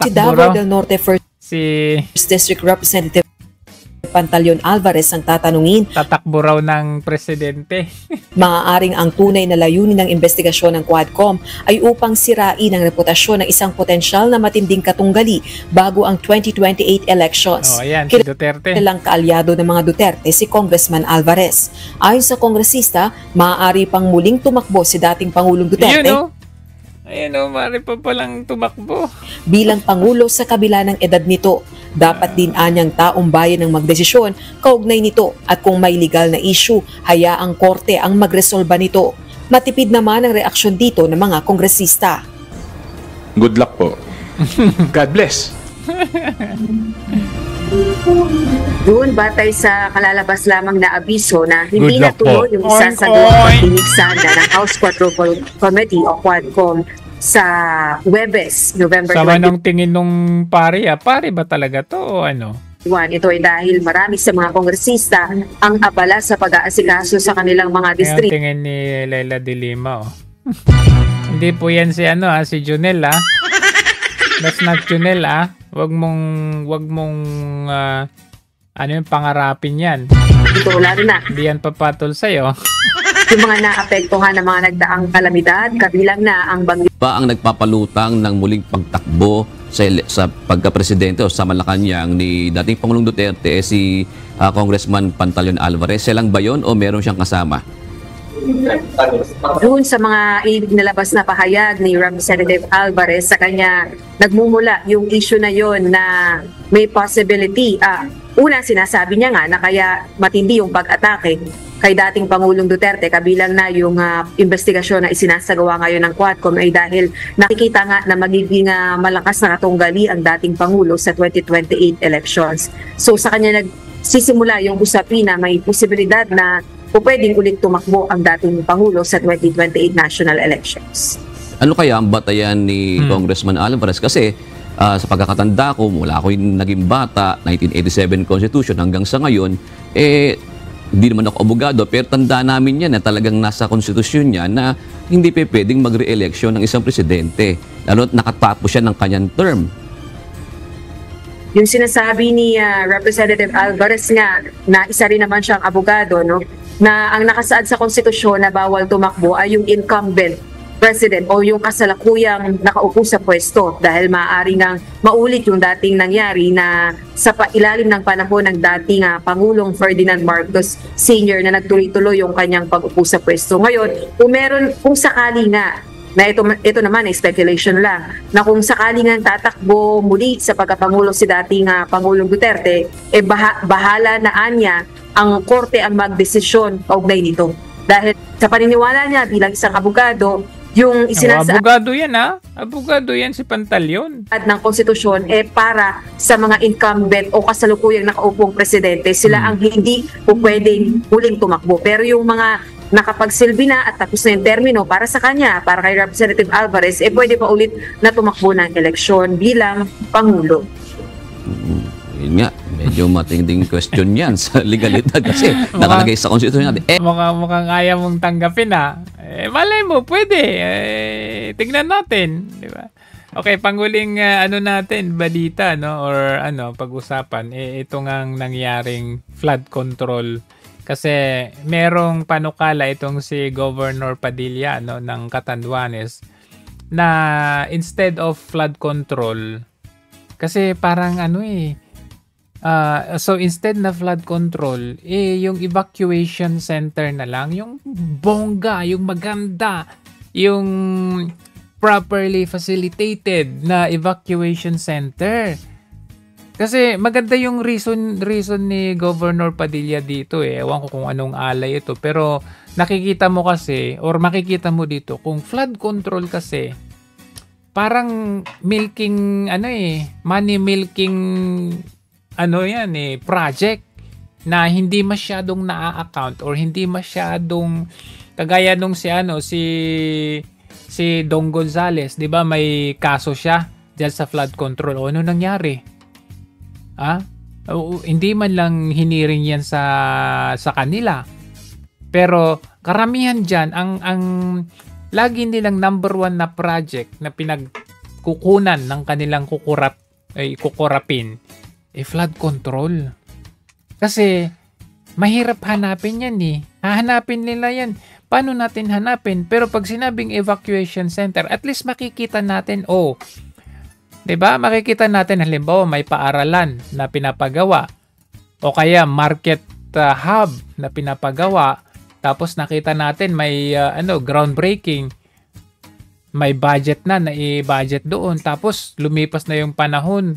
S21: Davao del Norte First District Representative Pantaleon Alvarez ang tatanungin.
S1: Tatakbo raw ng presidente.
S21: Maaaring ang tunay na layunin ng investigasyon ng Quadcom ay upang sirain ang reputasyon ng isang potensyal na matinding katunggali bago ang 2028 elections.
S1: Ayan, si Duterte.
S21: Kilalang kaalyado ng mga Duterte si Congressman Alvarez. Ayon sa kongresista, maaari pang muling tumakbo si dating Pangulong Duterte.
S1: Ayun maaari pa palang tumakbo.
S21: Bilang Pangulo sa kabila ng edad nito, dapat din anyang taong bayan ang magdesisyon kaugnay nito at kung may legal na issue, hayaang korte ang magresolba nito. Matipid naman ang reaksyon dito ng mga kongresista.
S11: Good luck po. God bless.
S2: Doon batay sa kalalabas lamang na abiso na hindi natuloy yung isasagawa at tinigsada ng House Quadruple Committee o Quadcom sa Huwebes, November 20.
S1: Sama ng tingin nung pare ba talaga to o ano?
S2: Ito ay dahil marami sa mga kongresista ang abala sa pag-aasikaso sa kanilang mga distrito.
S1: Yung tingin ni Leila de Lima Hindi po yan si si Junel That's not Junel Wag mong yung pangarapin yan.
S2: Ito lalo na.
S1: Hindi yan papatol sa'yo.
S2: Yung mga naapektuhan ng mga nagdaang kalamidad, kabilang na ang bagyo.
S3: Pa ang nagpapalutang ng muling pagtakbo sa pagka-presidente o sa Malacanang ni dating Pangulong Duterte si Congressman Pantaleon Alvarez. Silang ba yun o meron siyang kasama?
S2: Doon sa mga inilabas na pahayag ni Representative Alvarez sa kanya, nagmumula yung issue na yon na may possibility. Una, sinasabi niya nga na kaya matindi yung pag-atake kay dating Pangulong Duterte, kabilang na yung investigasyon na isinasagawa ngayon ng Quadcom ay dahil nakikita nga na magiging malakas na katunggali ang dating Pangulo sa 2028 elections. So sa kanya nagsisimula yung usapin na may posibilidad na pwedeng ulit tumakbo ang dating Pangulo sa 2028 national elections.
S3: Ano kaya ang batayan ni Congressman Alvarez? Kasi sa pagkakatanda ko, mula ako yung naging bata, 1987 Constitution hanggang sa ngayon, hindi naman ako abogado, pero tanda namin yan na talagang nasa konstitusyon niya na hindi pwedeng mag-re-election ng isang presidente. Lalo nakatapos siya ng kanyang term.
S2: Yung sinasabi ni Representative Alvarez nga na isa rin naman siyang abogado, na ang nakasaad sa konstitusyon na bawal tumakbo ay yung incumbent president o yung kasalukuyang nakaupo sa pwesto dahil maaari ngang maulit yung dating nangyari na sa ilalim ng panahon ng dating Pangulong Ferdinand Marcos Sr. na nagtuloy-tuloy yung kanyang pag-upo sa pwesto. Ngayon, kung sakali nga na ito naman ay speculation lang, na kung sakali nga tatakbo muli sa pagkapangulo si dating Pangulong Duterte, bahala na anya ang korte ang magdesisyon kaugnay nito. Dahil sa paniniwala niya bilang isang abogado, yung
S1: abogado yan abogado yan si Pantaleon.
S2: Ng konstitusyon para sa mga incumbent o kasalukuyang nakaupong presidente, sila ang hindi pwedeng huling tumakbo. Pero yung mga nakapagsilbi na at tapos na yung termino para sa kanya, para kay Representative Alvarez, pwede pa ulit na tumakbo ng eleksyon bilang Pangulo.
S3: Yun nga, medyo matinding question yan sa legalidad kasi nakalagay sa konstitusyon natin.
S1: Mukhang ayaw mong tanggapin malay mo, pwede. Tignan natin. Di ba? Okay, panghuling natin, balita, or pag-usapan, ito ngang nangyaring flood control. Kasi merong panukala itong si Governor Padilla ng Catanduanes na instead of flood control, kasi parang so instead na flood control, yung evacuation center na lang, yung bongga, yung maganda, yung properly facilitated na evacuation center. Kasi maganda yung reason ni Governor Padilla dito Ewan ko kung anong alay ito, pero nakikita mo kasi or makikita mo dito kung flood control kasi parang milking money milking project na hindi masyadong naa-account or hindi masyadong kagaya nung si Dong Gonzales, 'di ba? May kaso siya diyan sa flood control. Ano nangyari? Hindi man lang hiniring yan sa kanila. Pero karamihan diyan ang lagi nilang number one na project na pinagkukunan ng kanilang kukurapin flood control. Kasi mahirap hanapin yan eh. Hahanapin nila yan. Paano natin hanapin? Pero pag sinabing evacuation center, at least makikita natin, oh, 'di ba? Makikita natin halimbawa may paaralan na pinapagawa o kaya market hub na pinapagawa, tapos nakita natin may groundbreaking, may budget na i-budget doon, tapos lumipas na yung panahon,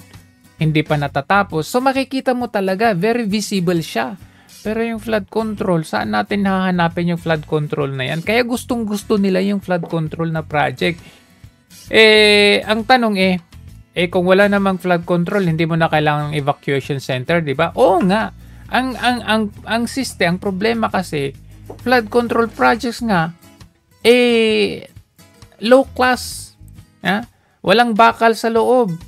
S1: hindi pa natatapos. So makikita mo talaga, very visible siya. Pero yung flood control, saan natin hahanapin yung flood control na yan? Kaya gustong-gusto nila yung flood control na project. Ang tanong kung wala namang flood control, hindi mo na kailangang evacuation center, di ba? Oo nga. Ang problema kasi, flood control projects nga, low class. Walang bakal sa loob.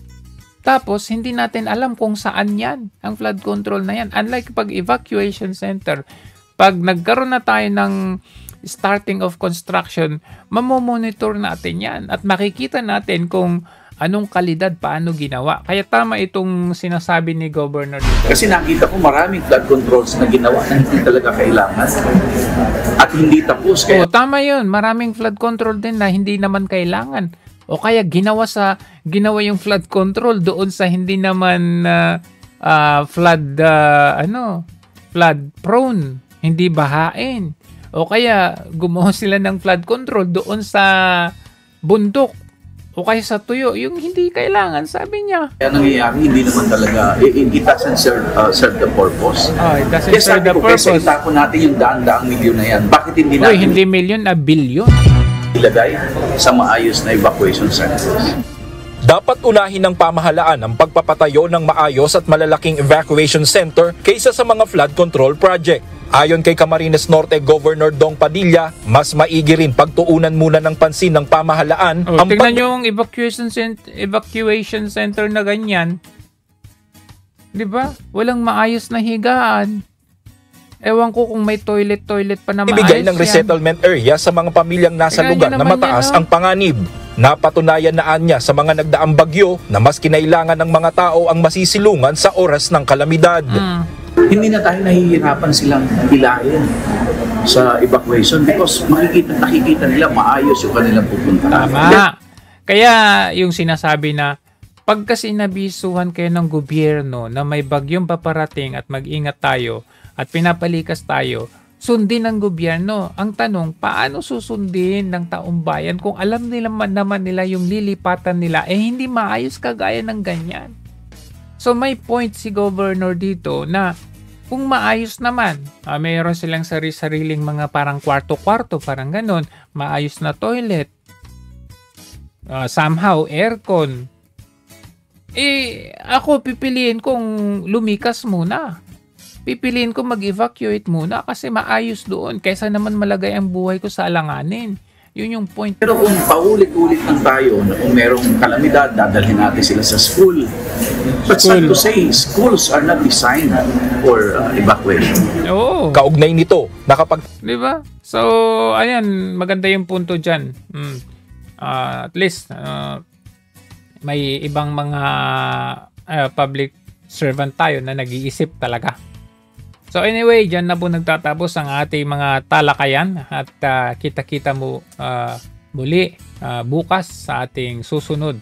S1: Tapos, hindi natin alam kung saan yan, ang flood control na yan. Unlike pag evacuation center, pag nagkaroon na tayo ng starting of construction, mamomonitor natin yan at makikita natin kung anong kalidad, paano ginawa. Kaya tama itong sinasabi ni Governor dito.
S4: Kasi nakita ko maraming flood controls na ginawa na hindi talaga kailangan at hindi tapos. Kaya...
S1: tama yun. Maraming flood control din na hindi naman kailangan. O kaya ginawa yung flood control doon sa hindi naman flood prone, hindi bahain. O kaya gumawa sila ng flood control doon sa bundok o kaya sa tuyo, yung hindi kailangan, sabi niya.
S4: Kaya nangyayari, hindi naman talaga, it doesn't serve the purpose.
S1: It doesn't serve the purpose.
S4: Kaya itapon natin yung daang milyon na yan. Bakit hindi natin?
S1: Hindi milyon, bilyon.
S4: Ilagay sa maayos na evacuation centers.
S5: Dapat unahin ng pamahalaan ang pagpapatayo ng maayos at malalaking evacuation center kaysa sa mga flood control project. Ayon kay Camarines Norte Governor Dong Padilla, mas maigi rin pagtuunan muna ng pansin ng pamahalaan.
S1: Tingnan nyo yung evacuation center na ganyan. Diba? Walang maayos na higaan. Ewan ko kung may toilet pa na maayos
S5: ibigay ng resettlement area sa mga pamilyang nasa lugar na mataas ang panganib. Napatunayan na anya sa mga nagdaang bagyo na mas kinailangan ng mga tao ang masisilungan sa oras ng kalamidad.
S4: Hindi na tayo nahihirapan silang hilahin sa evacuation because nakikita nila maayos yung kanilang pupuntahan.
S1: Tama. Kaya yung sinasabi na pag kasi nabisuhan kayo ng gobyerno na may bagyong paparating at mag-ingat tayo, at pinapalikas tayo, sundin ng gobyerno. Ang tanong, paano susundin ng taong bayan kung alam nila naman nila yung lilipatan nila, hindi maayos kagaya ng ganyan. So may point si Governor dito na kung maayos naman, mayroon silang sariling mga parang kwarto-kwarto, parang ganon, maayos na toilet, somehow aircon, ako pipiliin kong lumikas muna. Pipiliin ko mag-evacuate muna kasi maayos doon kaysa naman malagay ang buhay ko sa alanganin. Yun yung point.
S4: Pero kung paulit-ulit lang tayo na kung merong kalamidad, dadalhin natin sila sa school. But sad to say, schools are not designed for evacuation.
S1: Oo.
S5: Kaugnay nito,
S1: diba? So, ayan, maganda yung punto dyan. At least, may ibang mga public servant tayo na nag-iisip talaga. So anyway, dyan na po nagtatapos ang ating mga talakayan at kita-kita mo muli bukas sa ating susunod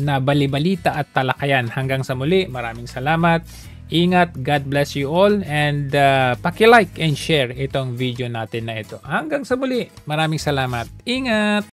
S1: na balibalita at talakayan. Hanggang sa muli, maraming salamat. Ingat, God bless you all, and paki-like and share itong video natin na ito. Hanggang sa muli, maraming salamat. Ingat!